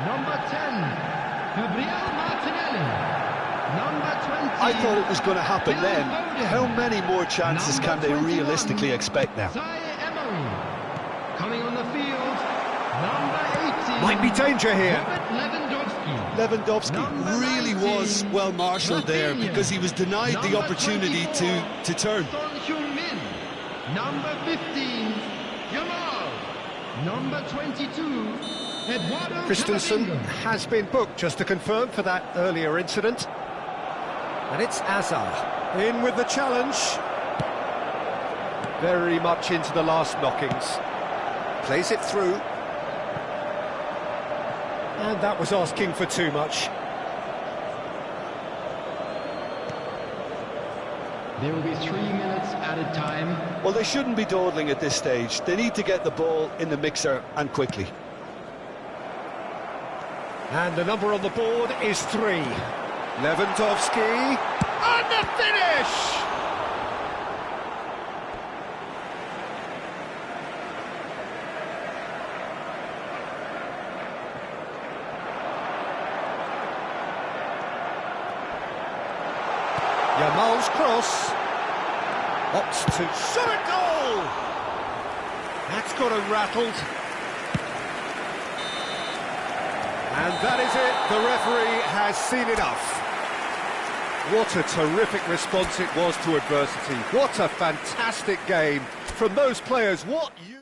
Number 10, Gabriel Martinelli. Number 20. I thought it was going to happen then. How many more chances can they realistically expect now? Zaire Emery. Coming on the field, number 18. Might be danger here. Lewandowski really was well marshalled there because he was denied the opportunity to turn. Number 15, Yamal. Number 22, Christensen has been booked, just to confirm, for that earlier incident. And it's Azar in with the challenge. Very much into the last knockings. Plays it through. And that was asking for too much. There will be 3 minutes added time. Well, they shouldn't be dawdling at this stage. They need to get the ball in the mixer, and quickly. And the number on the board is 3. Lewandowski, and the finish! Yamal's cross, opts to shot a goal! That's got him rattled. And that is it, the referee has seen enough. What a terrific response it was to adversity. What a fantastic game from those players. What you...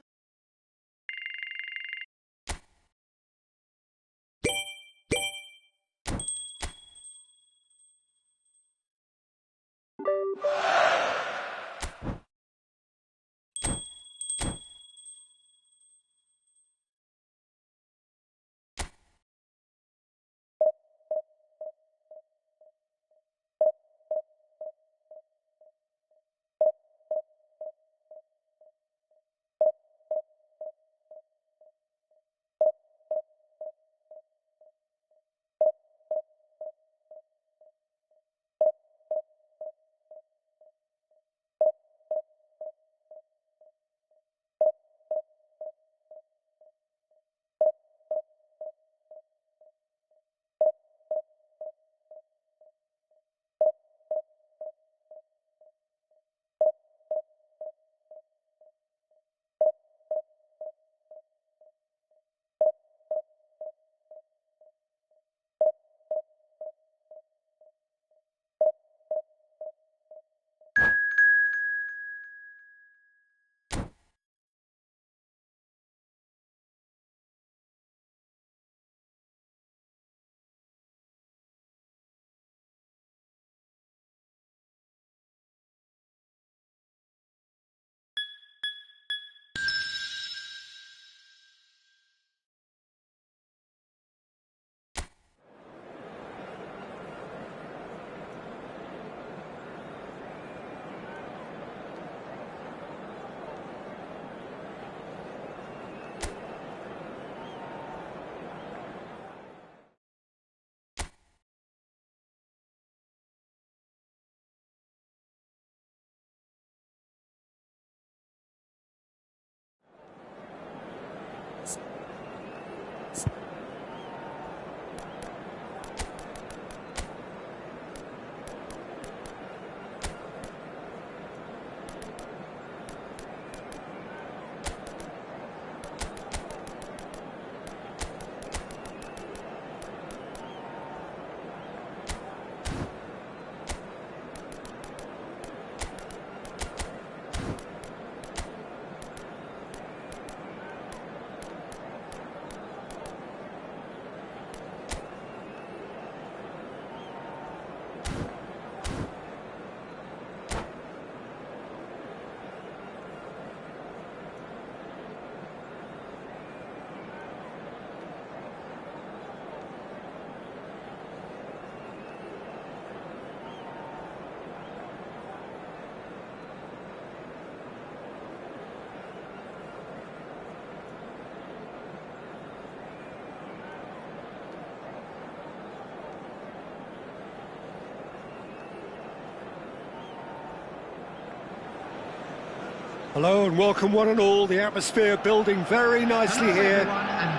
Hello and welcome one and all. The atmosphere building very nicely here.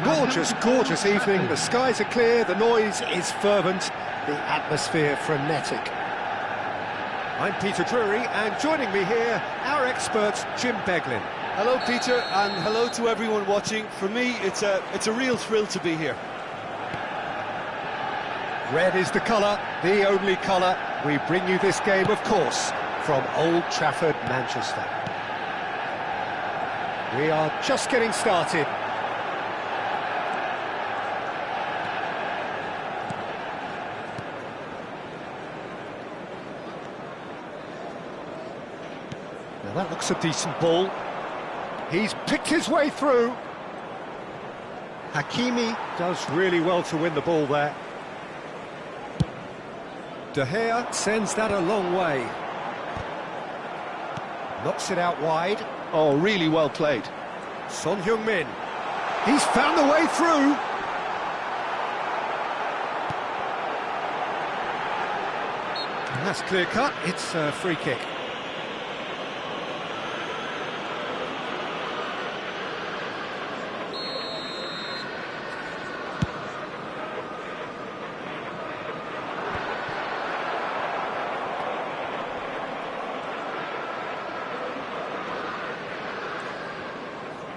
Gorgeous, gorgeous evening. The skies are clear, the noise is fervent, the atmosphere frenetic. I'm Peter Drury, and joining me here, our expert, Jim Beglin. Hello, Peter, and hello to everyone watching. For me, it's a real thrill to be here. Red is the colour, the only colour. We bring you this game, of course, from Old Trafford, Manchester. We are just getting started. That looks a decent ball. He's picked his way through. Hakimi does really well to win the ball there. De Gea sends that a long way. Knocks it out wide. Oh, really well played. Son Heung-min. He's found the way through. And that's clear cut. It's a free kick.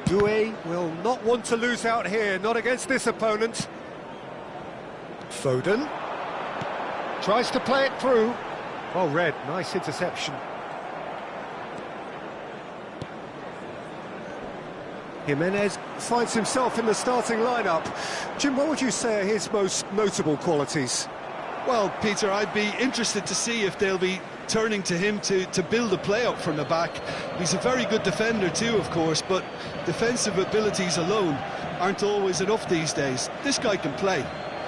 Doué will not want to lose out here, not against this opponent. Foden tries to play it through. Well read, nice interception. Jimenez finds himself in the starting lineup. Jim, what would you say are his most notable qualities? Well, Peter, I'd be interested to see if they'll be turning to him to build a play up from the back. He's a very good defender too, of course, but defensive abilities alone aren't always enough these days. This guy can play.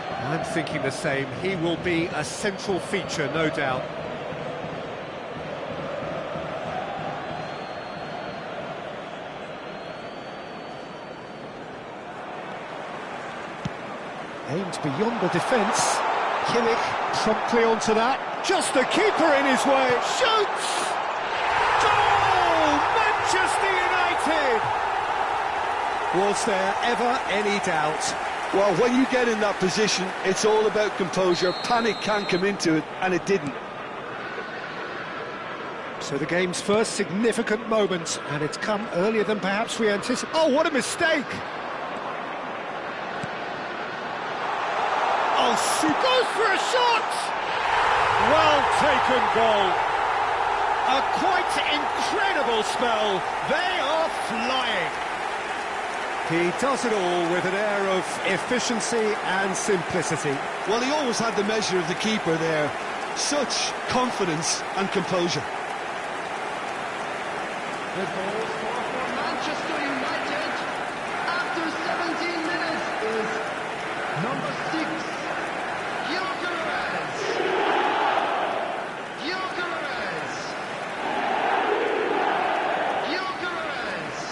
I'm thinking the same. He will be a central feature, no doubt. Aimed beyond the defence. Kimmich promptly onto that. Just the keeper in his way. Shoots! Goal! Manchester United! Was there ever any doubt? Well, when you get in that position, it's all about composure. Panic can't come into it, and it didn't. So the game's first significant moment, and it's come earlier than perhaps we anticipated. Oh, what a mistake! Oh, she goes for a shot! Well taken goal. A quite incredible spell. They are flying. He does it all with an air of efficiency and simplicity. Well, he always had the measure of the keeper there. Such confidence and composure. The goal scorer for Manchester United after 17 minutes is number 6, Gyökeres. Gyökeres. Gyökeres.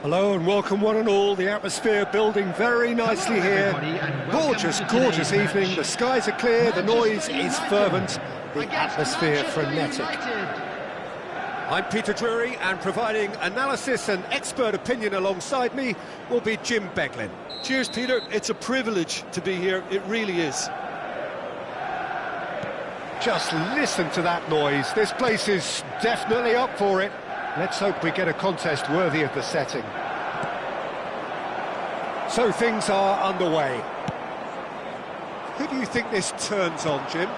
Hello and welcome one and all. The atmosphere building very nicely here. Gorgeous, gorgeous evening. The skies are clear, the noise is fervent, the atmosphere frenetic. I'm Peter Drury, and providing analysis and expert opinion alongside me will be Jim Beglin. Cheers, Peter. It's a privilege to be here. It really is. Just listen to that noise. This place is definitely up for it. Let's hope we get a contest worthy of the setting. So things are underway. Who do you think this turns on, Jim?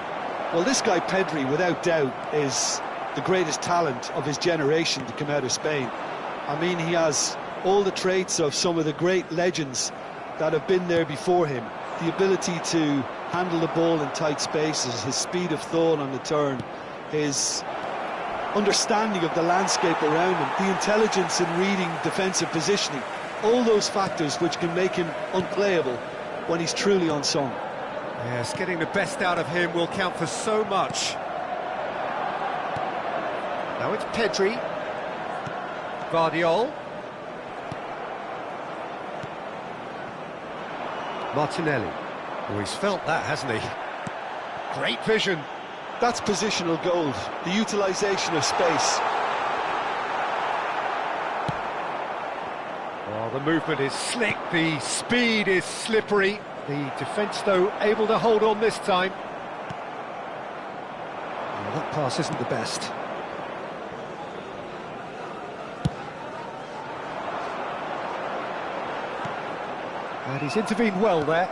Well, this guy Pedri, without doubt, is the greatest talent of his generation to come out of Spain. I mean, he has all the traits of some of the great legends that have been there before him. The ability to handle the ball in tight spaces, his speed of thought on the turn, his understanding of the landscape around him, the intelligence in reading defensive positioning, all those factors which can make him unplayable when he's truly on song. Yes, getting the best out of him will count for so much. Now it's Pedri. Guardiola. Martinelli. Oh, he's felt that, hasn't he? Great vision. That's positional gold, the utilisation of space. Well, the movement is slick, the speed is slippery. The defence, though, able to hold on this time. Well, that pass isn't the best. And he's intervened well there.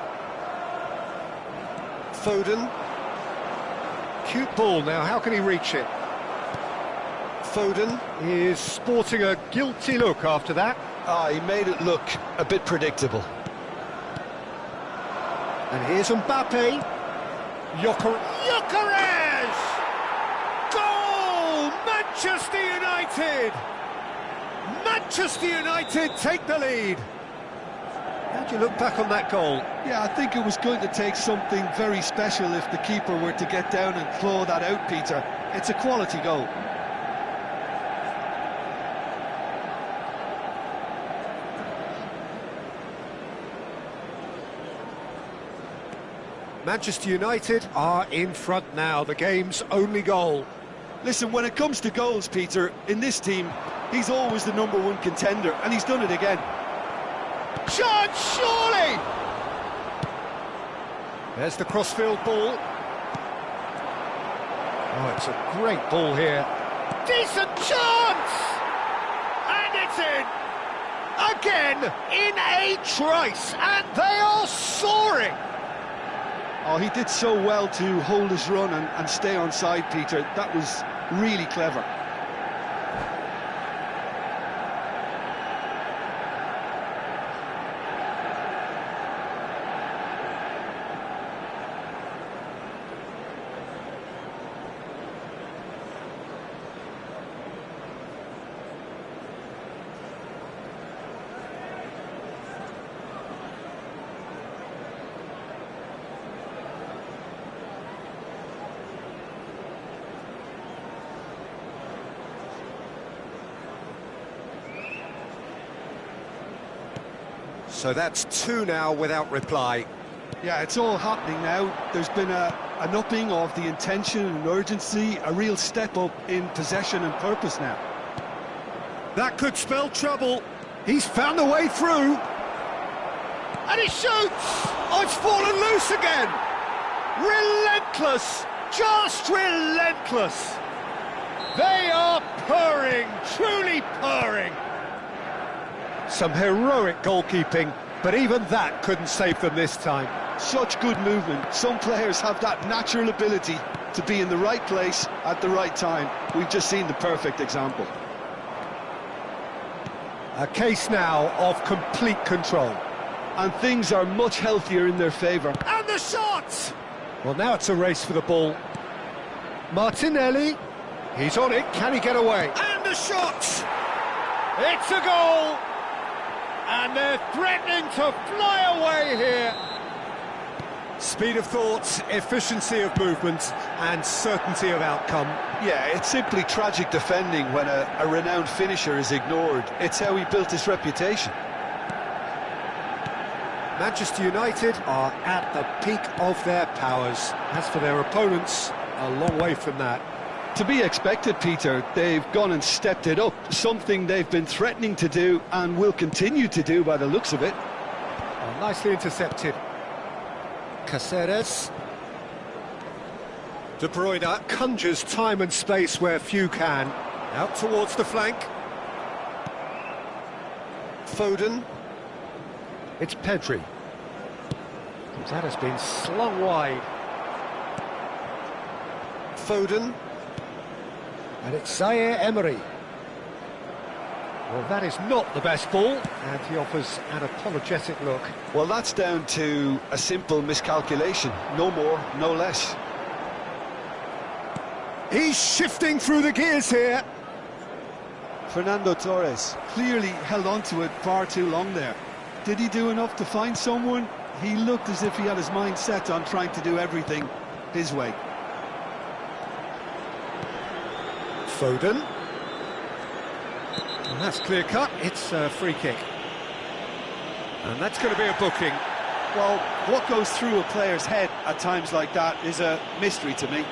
Foden. Cute ball now, how can he reach it? Foden is sporting a guilty look after that. He made it look a bit predictable. And here's Mbappe. Gyökeres! Goal! Manchester United! Manchester United take the lead. How do you look back on that goal? Yeah, I think it was going to take something very special if the keeper were to get down and claw that out, Peter. It's a quality goal. Manchester United are in front now, the game's only goal. Listen, when it comes to goals, Peter, in this team, he's always the #1 contender, and he's done it again. Chance, surely! There's the crossfield ball. Oh, it's a great ball here. Decent chance! And it's in! Again, in a trice, and they are soaring! Oh, he did so well to hold his run and stay on side, Peter. That was really clever. So that's 2 now without reply. Yeah, it's all happening now. There's been an upping of the intention and urgency, a real step up in possession and purpose now. That could spell trouble. He's found a way through. And he shoots! Oh, it's fallen loose again! Relentless! Just relentless! They are purring, truly purring. Some heroic goalkeeping, but even that couldn't save them this time. Such good movement. Some players have that natural ability to be in the right place at the right time. We've just seen the perfect example. A case now of complete control. And things are much healthier in their favour. And the shot! Well, now it's a race for the ball. Martinelli, he's on it, can he get away? And the shot! It's a goal! And they're threatening to fly away here. Speed of thought, efficiency of movement, and certainty of outcome. Yeah, it's simply tragic defending when a renowned finisher is ignored. It's how he built his reputation. Manchester United are at the peak of their powers. As for their opponents, a long way from that. To be expected, Peter. They've gone and stepped it up, something they've been threatening to do and will continue to do by the looks of it. Oh, nicely intercepted. Caceres. De Bruyne conjures time and space where few can. Out towards the flank. Foden. It's Pedri. That has been slung wide. Foden. And it's Zaire Emery. Well, that is not the best ball, and he offers an apologetic look. Well, that's down to a simple miscalculation. No more, no less. He's shifting through the gears here. Fernando Torres clearly held on to it far too long there. Did he do enough to find someone? He looked as if he had his mind set on trying to do everything his way. Foden. And that's clear cut. It's a free kick. And that's going to be a booking. Well, what goes through a player's head at times like that is a mystery to me.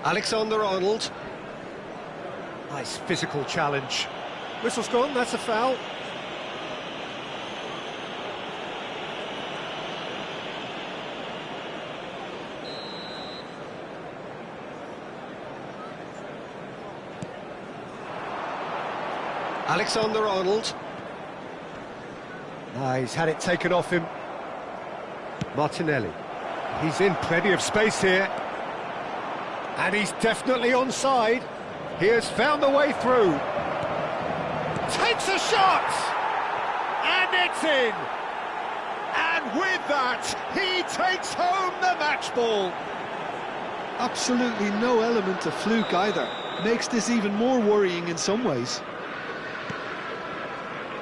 Alexander-Arnold. Nice physical challenge. Whistle's gone, that's a foul. Alexander-Arnold. He's had it taken off him. Martinelli. He's in plenty of space here. And he's definitely onside. He has found the way through. Takes a shot! And it's in! And with that, he takes home the match ball. Absolutely no element of fluke either. Makes this even more worrying in some ways.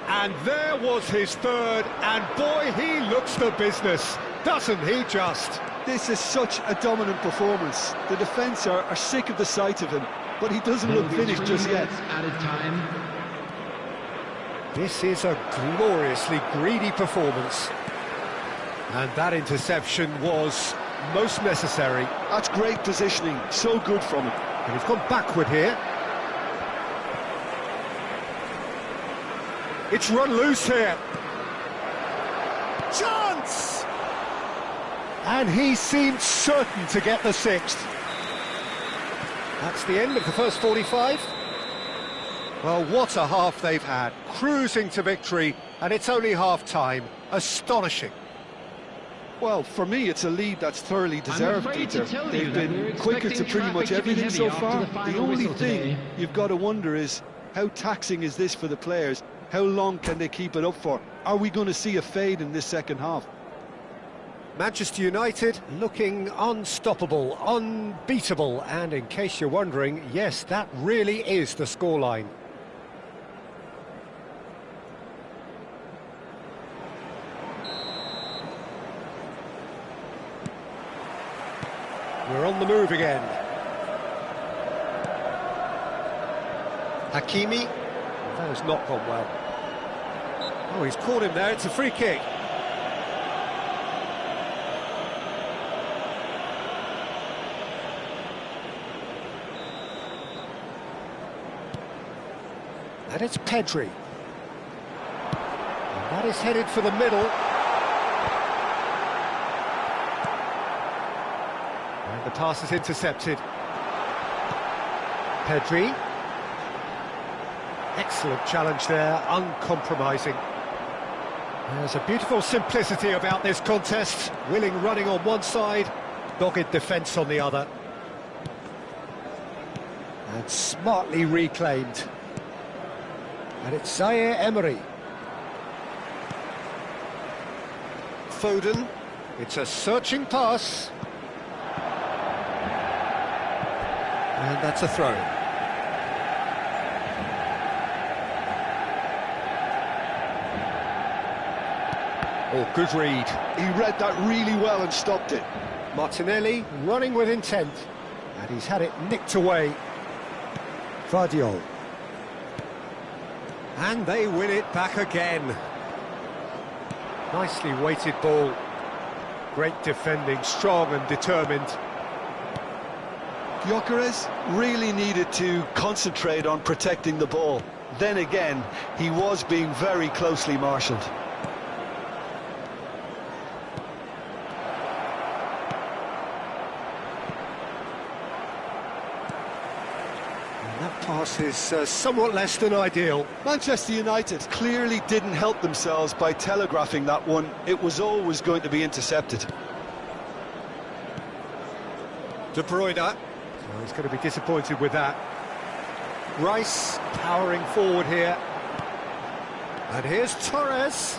And there was his third, and boy, he looks the business, doesn't he just? This is such a dominant performance. The defence are sick of the sight of him, but he doesn't look finished just yet. Added time. This is a gloriously greedy performance. And that interception was most necessary. That's great positioning, so good from him. And he's gone backward here. It's run loose here. Chance! And he seemed certain to get the sixth. That's the end of the first 45. Well, what a half they've had. Cruising to victory, and it's only half-time. Astonishing. Well, for me, it's a lead that's thoroughly deserved, afraid to Peter. tell you They've that been we're quicker to expecting pretty much traffic to be everything so heavy after far. the final The only whistle thing today. you've got to wonder is, how taxing is this for the players? How long can they keep it up for? Are we going to see a fade in this second half? Manchester United looking unstoppable, unbeatable, and in case you're wondering, yes, that really is the scoreline. We're on the move again. Hakimi, that has not gone well. Oh, he's caught him there, it's a free kick. And it's Pedri. And that is headed for the middle. And the pass is intercepted. Pedri. Excellent challenge there, uncompromising. There's a beautiful simplicity about this contest. Willing running on one side, dogged defence on the other. And smartly reclaimed. And it's Zaire Emery. Foden. It's a searching pass. And that's a throw. Oh, good read. He read that really well and stopped it. Martinelli running with intent. And he's had it nicked away. Vardiol. And they win it back again. Nicely weighted ball. Great defending, strong and determined. Gyökeres really needed to concentrate on protecting the ball. Then again, he was being very closely marshalled. That pass is somewhat less than ideal. Manchester United clearly didn't help themselves by telegraphing that one. It was always going to be intercepted. De Bruyne. Oh, he's going to be disappointed with that. Rice powering forward here. And here's Torres.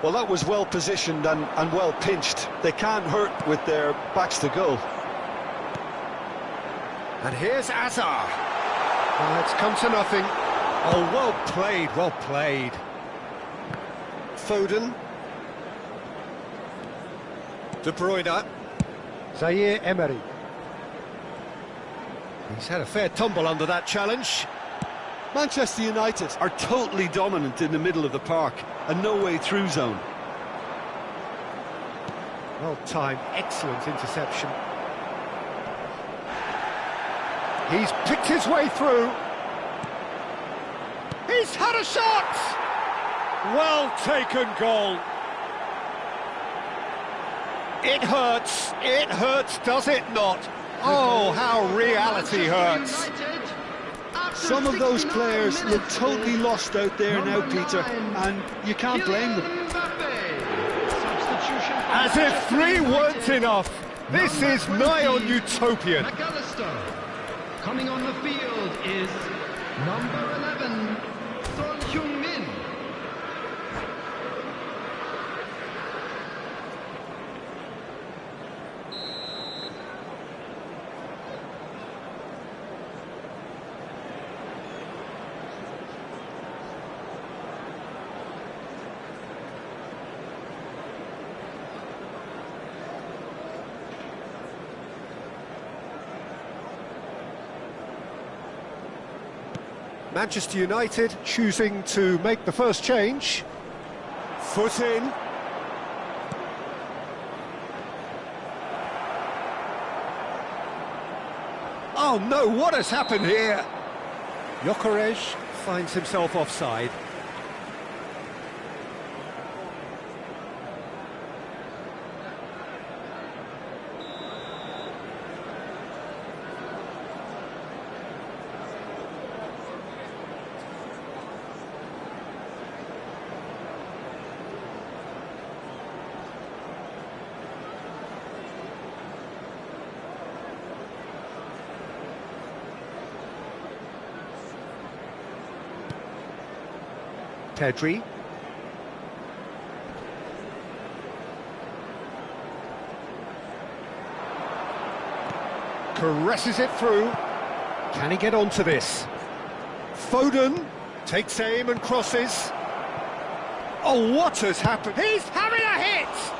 Well, that was well positioned and well pinched. They can't hurt with their backs to goal. And here's Azar. Oh, it's come to nothing. Oh, well played, well played. Foden. De Bruyne. Zaire Emery. He's had a fair tumble under that challenge. Manchester United are totally dominant in the middle of the park, a no-way through zone. Well timed, excellent interception. He's picked his way through. He's had a shot! Well taken goal. It hurts, does it not? Oh, how reality hurts. Some of those players look totally lost out there now, Peter, and you can't blame them. As if 3 weren't enough. This is nigh on utopian. Coming on the field is number 11, Son Heung-min. Manchester United choosing to make the first change. Foot in. Oh no, what has happened here? Gyökeres finds himself offside. Pedri. Caresses it through. Can he get onto this? Foden takes aim and crosses. Oh, what has happened? He's having a hit!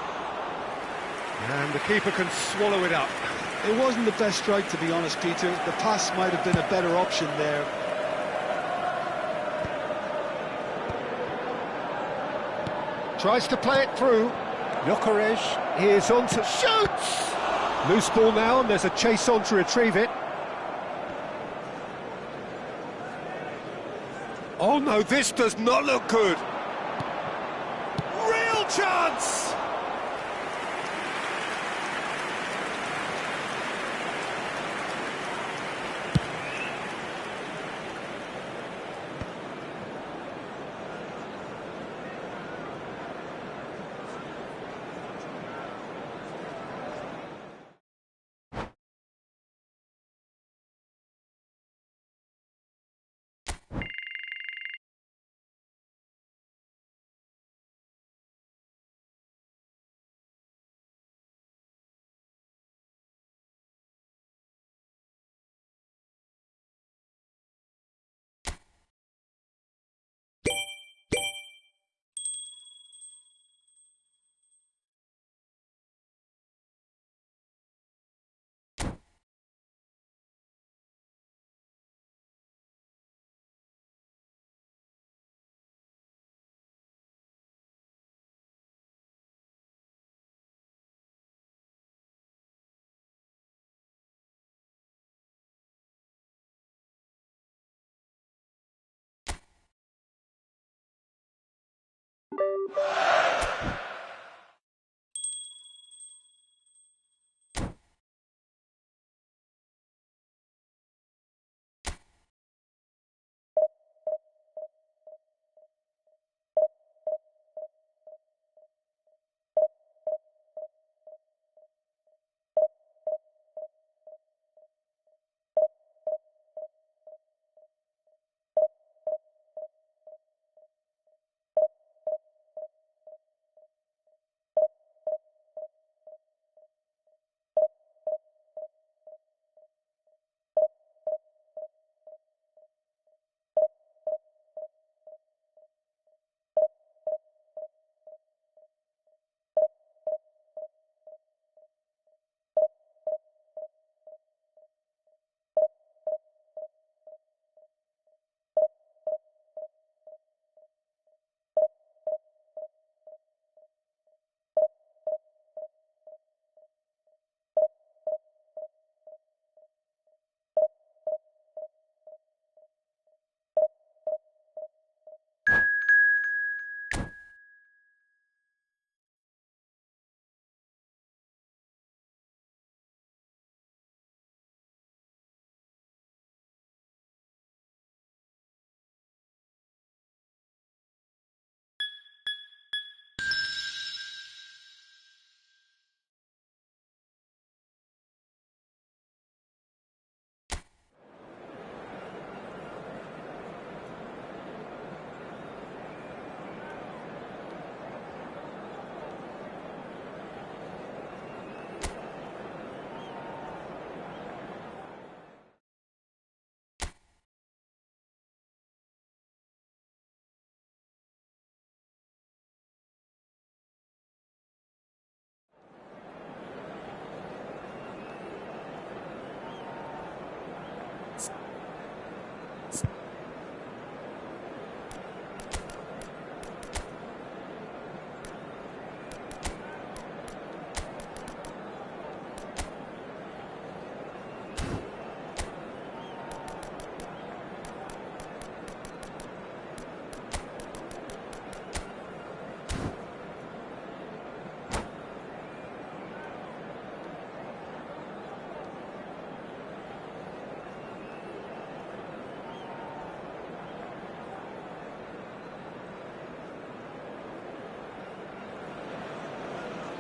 And the keeper can swallow it up. It wasn't the best strike, to be honest, Peter. The pass might have been a better option there. Tries to play it through. Gyökeres is on to shoots! Loose ball now, and there's a chase on to retrieve it. Oh no, this does not look good. Real chance!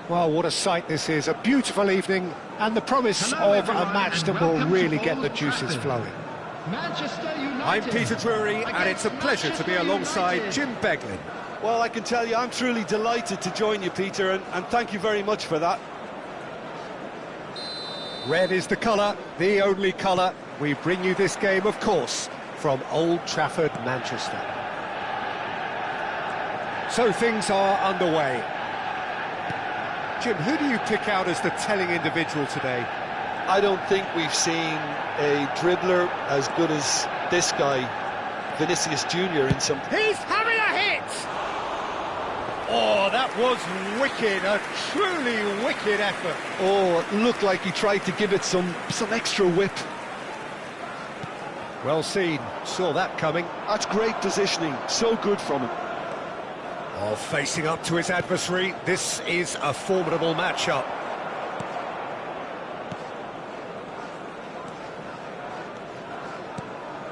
Well, what a sight this is. A beautiful evening and the promise of a match that will really get the juices flowing. Manchester United. I'm Peter Drury, and it's a pleasure to be alongside Jim Beglin. Well, I can tell you, I'm truly delighted to join you, Peter, and thank you very much for that. Red is the colour, the only colour. We bring you this game, of course, from Old Trafford, Manchester. So things are underway. Jim, who do you pick out as the telling individual today? I don't think we've seen a dribbler as good as this guy, Vinicius Jr. in some... He's having a hit! Oh, that was wicked, a truly wicked effort. Oh, it looked like he tried to give it some extra whip. Well seen, saw that coming. That's great positioning, so good from him. Oh, facing up to his adversary, this is a formidable matchup.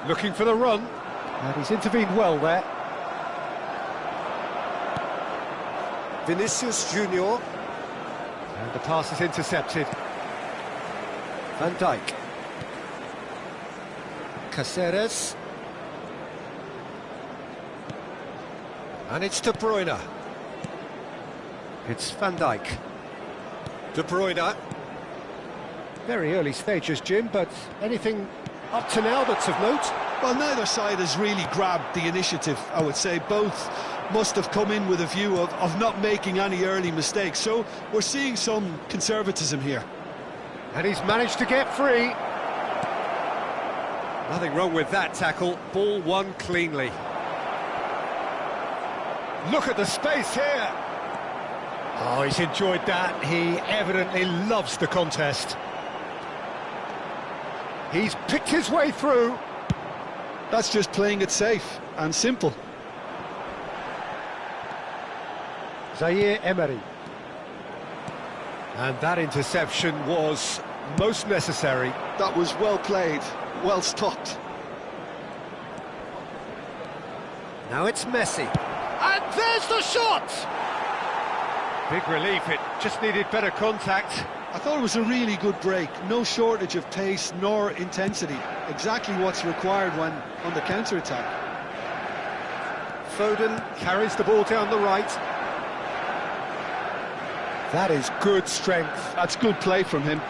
Looking for the run, and he's intervened well there. Vinicius Junior, and the pass is intercepted. Van Dijk. Caceres. And it's De Bruyne. It's Van Dijk. De Bruyne. Very early stages, Jim, but anything up to now that's of note? Well, neither side has really grabbed the initiative, I would say. Both must have come in with a view of not making any early mistakes. So we're seeing some conservatism here. And he's managed to get free. Nothing wrong with that tackle. Ball won cleanly. Look at the space here. Oh, he's enjoyed that. He evidently loves the contest. He's picked his way through. That's just playing it safe and simple. Zaire Emery. And that interception was most necessary. That was well played, well stopped. Now it's Messi. And there's the shot! Big relief, it just needed better contact. I thought it was a really good break. No shortage of pace nor intensity. Exactly what's required when on the counter-attack. Foden carries the ball down the right. That is good strength. That's good play from him.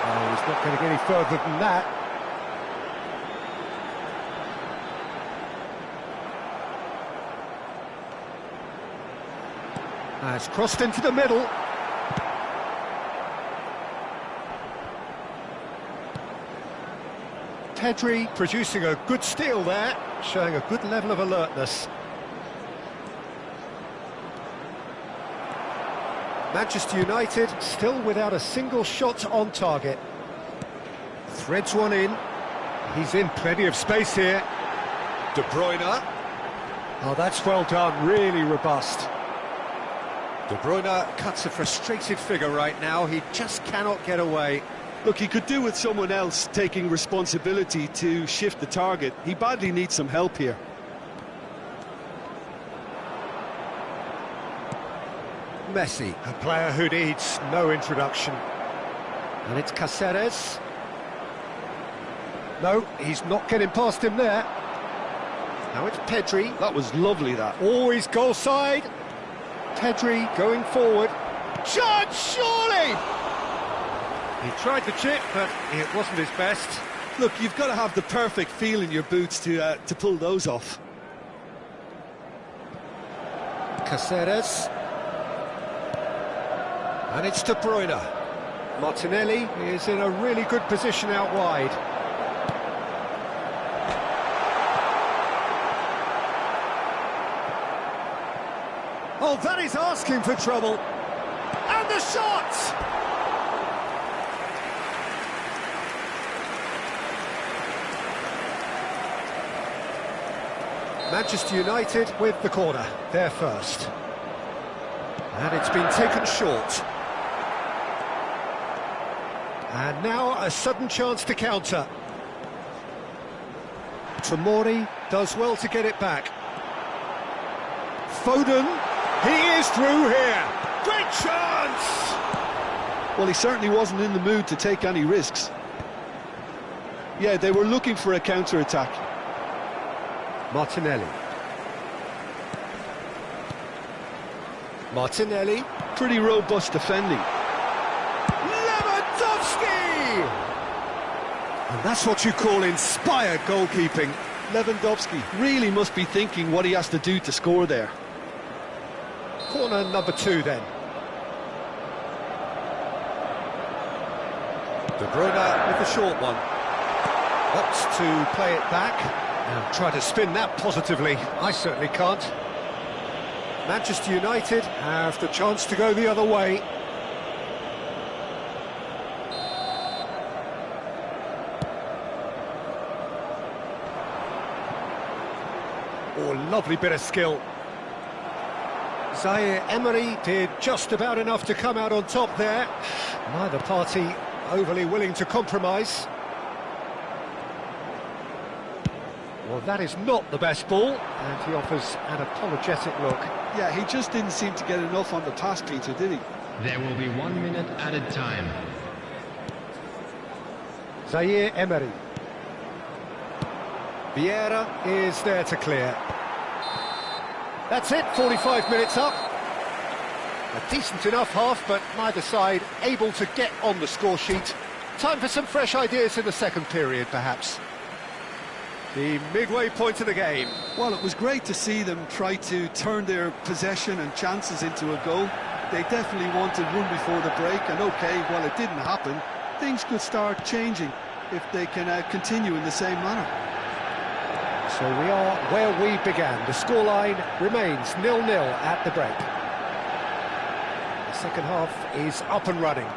Oh, he's not going to get any further than that. It's crossed into the middle. Pedri producing a good steal there, showing a good level of alertness. Manchester United still without a single shot on target. Threads one in. He's in plenty of space here. De Bruyne. Oh, that's well done, really robust. De Bruyne cuts a frustrated figure right now. He just cannot get away. Look, he could do with someone else taking responsibility to shift the target. He badly needs some help here. Messi, a player who needs no introduction. And it's Caceres. No, he's not getting past him there. Now it's Pedri. That was lovely, that. Always goal side. Pedri going forward. Chance, surely! He tried the chip, but it wasn't his best. Look, you've got to have the perfect feel in your boots to pull those off. Caceres. And it's De Bruyne. Martinelli is in a really good position out wide. Oh, that is asking for trouble. And the shot! Manchester United with the corner, they're first. And it's been taken short. And now a sudden chance to counter. Tomori does well to get it back. Foden, he is through here. Great chance! Well, he certainly wasn't in the mood to take any risks. Yeah, they were looking for a counter-attack. Martinelli. Martinelli. Pretty robust defending. Lewandowski! And that's what you call inspired goalkeeping. Lewandowski really must be thinking what he has to do to score there. Corner number 2 then. De Bruyne with the short one. Opts to play it back and try to spin that positively. I certainly can't. Manchester United have the chance to go the other way. Oh, lovely bit of skill. Zaire Emery did just about enough to come out on top there. Neither party overly willing to compromise. Well, that is not the best ball, and he offers an apologetic look. Yeah, he just didn't seem to get enough on the pass, Peter, did he? There will be 1 minute added time. Zaire Emery. Vieira is there to clear. That's it, 45 minutes up. A decent enough half, but neither side able to get on the score sheet. Time for some fresh ideas in the second period, perhaps. The midway point of the game. Well, it was great to see them try to turn their possession and chances into a goal. They definitely wanted run before the break, and okay, while it didn't happen, things could start changing if they can continue in the same manner. So we are where we began. The scoreline remains 0-0 at the break. The second half is up and running.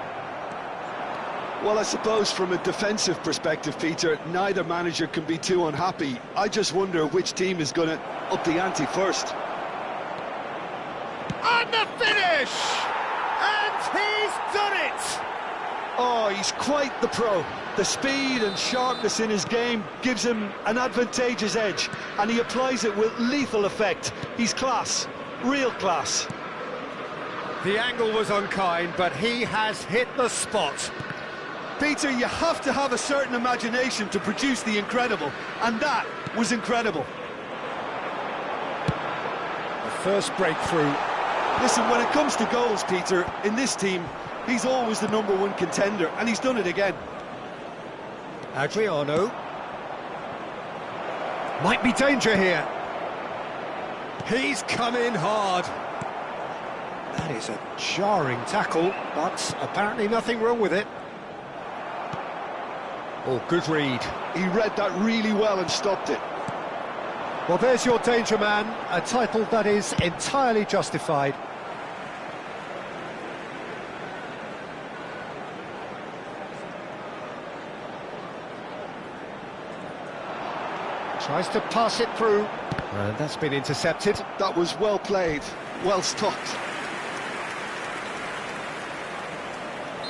Well, I suppose from a defensive perspective, Peter, neither manager can be too unhappy. I just wonder which team is going to up the ante first. And the finish! And he's done it! Oh, he's quite the pro. The speed and sharpness in his game gives him an advantageous edge, and he applies it with lethal effect. He's class, real class. The angle was unkind, but he has hit the spot. Peter, you have to have a certain imagination to produce the incredible, and that was incredible. The first breakthrough. Listen, when it comes to goals, Peter, in this team, he's always the #1 contender, and he's done it again. Adriano. Might be danger here. He's come in hard. That is a jarring tackle, but apparently nothing wrong with it. Oh, good read. He read that really well and stopped it. Well, there's your danger man, a title that is entirely justified. Tries to pass it through, and that's been intercepted. That was well played, well stopped.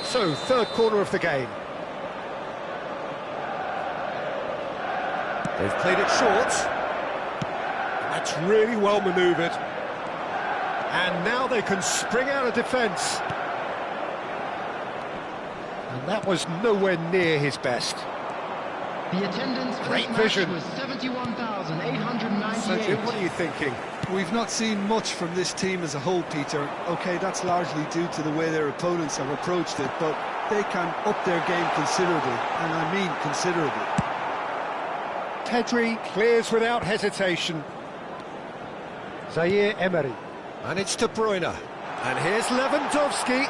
So, third corner of the game. They've played it short. That's really well manoeuvred. And now they can spring out of defence. And that was nowhere near his best. The attendance for Great this match vision. was 71,898. So, Jim, what are you thinking? We've not seen much from this team as a whole, Peter. OK, that's largely due to the way their opponents have approached it, but they can up their game considerably, and I mean considerably. Pedri clears without hesitation. Zaire Emery. And it's De Bruyne. And here's Lewandowski.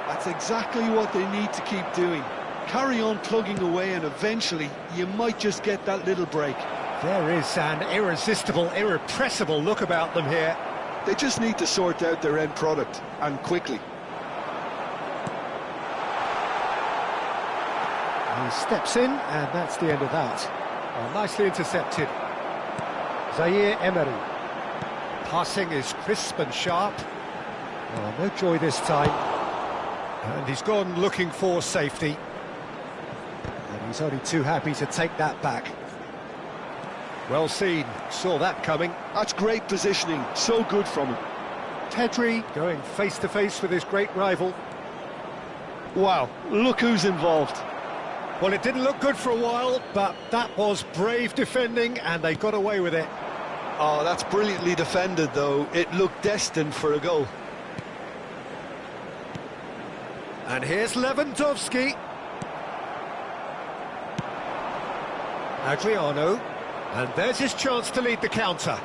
That's exactly what they need to keep doing. Carry on plugging away, and eventually you might just get that little break. There is an irresistible, irrepressible look about them here. They just need to sort out their end product, and quickly. He steps in, and that's the end of that. Well, nicely intercepted. Zaire Emery. Passing is crisp and sharp. Oh, no joy this time. And he's gone looking for safety. And he's only too happy to take that back. Well seen, saw that coming. That's great positioning, so good from him. Pedri going face-to-face with his great rival. Wow, look who's involved. Well, it didn't look good for a while, but that was brave defending, and they got away with it. Oh, that's brilliantly defended, though. It looked destined for a goal. And here's Lewandowski. Adriano. And there's his chance to lead the counter.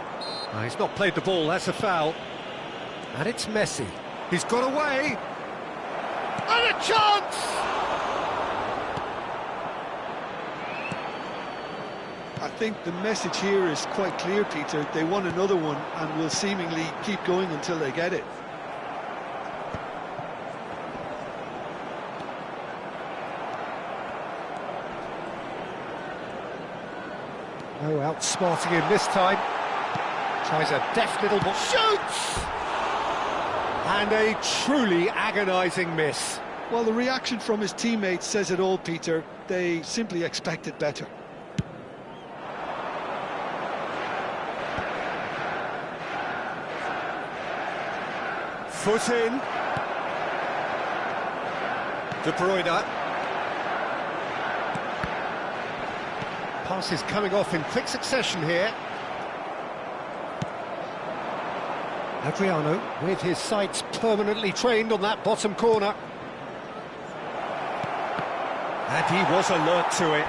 He's not played the ball, that's a foul. And it's Messi. He's got away. And a chance! I think the message here is quite clear, Peter. They want another one and will seemingly keep going until they get it. Oh, outsmarting him this time. Tries a deft little ball. Shoots! And a truly agonising miss. Well, the reaction from his teammates says it all, Peter. They simply expected better. Foot in. De Bruyne. Pass is coming off in quick succession here. Adriano with his sights permanently trained on that bottom corner. And he was alert to it.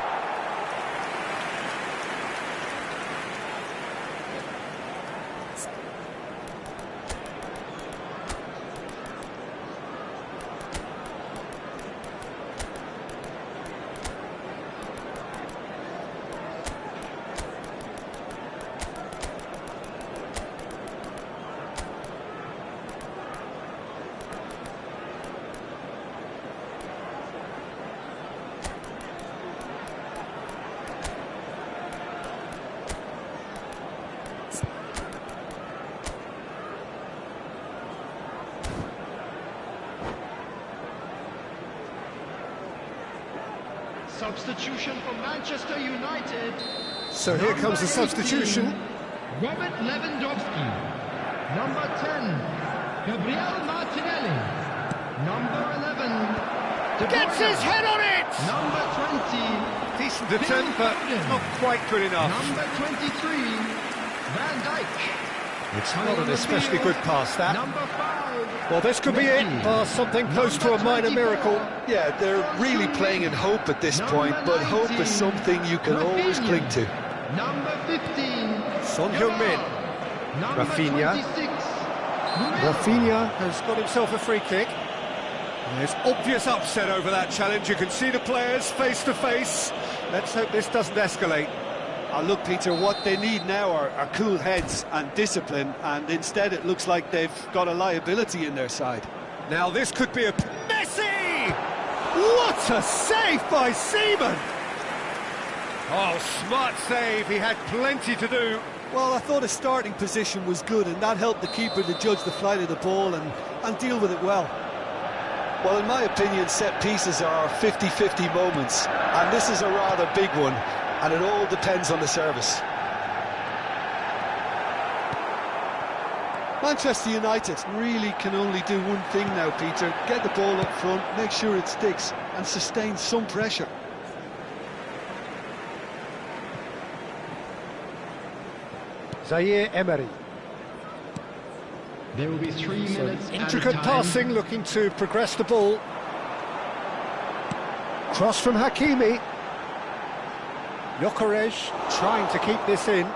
Substitution for Manchester United. So here comes the substitution. Robert Lewandowski. Number 10, Gabriel Martinelli. Number 11, De Gets Bruyne. his head on it! Number 20, Decent attempt, but not quite good enough. number 23, Van Dijk. It's not an especially good pass, that. Number 5. Well, this could be it, or something close to a minor miracle. Yeah, they're really playing in hope at this point, but hope is something you can always cling to. Number 15, Son Heung-min. Number Rafinha. 26, Rafinha has got himself a free kick. There's obvious upset over that challenge. You can see the players face to face. Let's hope this doesn't escalate. Look, Peter, what they need now are cool heads and discipline, and instead it looks like they've got a liability in their side. Now this could be a... Messi! What a save by Seaman! Oh, smart save. He had plenty to do. Well, I thought his starting position was good, and that helped the keeper to judge the flight of the ball and deal with it well. Well, in my opinion, set pieces are 50-50 moments, and this is a rather big one, and it all depends on the service. Manchester United really can only do one thing now, Peter. Get the ball up front, make sure it sticks, and sustain some pressure. Zaire Emery. There will be 3 minutes Intricate added time. passing, looking to progress the ball. Cross from Hakimi. Gyökeres trying to keep this in.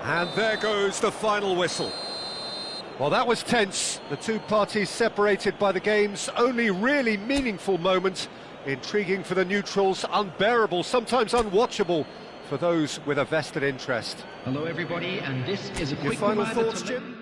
And there goes the final whistle. Well, that was tense. The two parties separated by the game's only really meaningful moment. Intriguing for the neutrals, unbearable, sometimes unwatchable for those with a vested interest. Hello everybody, and this is a Your quick final reminder thoughts, to... Jim?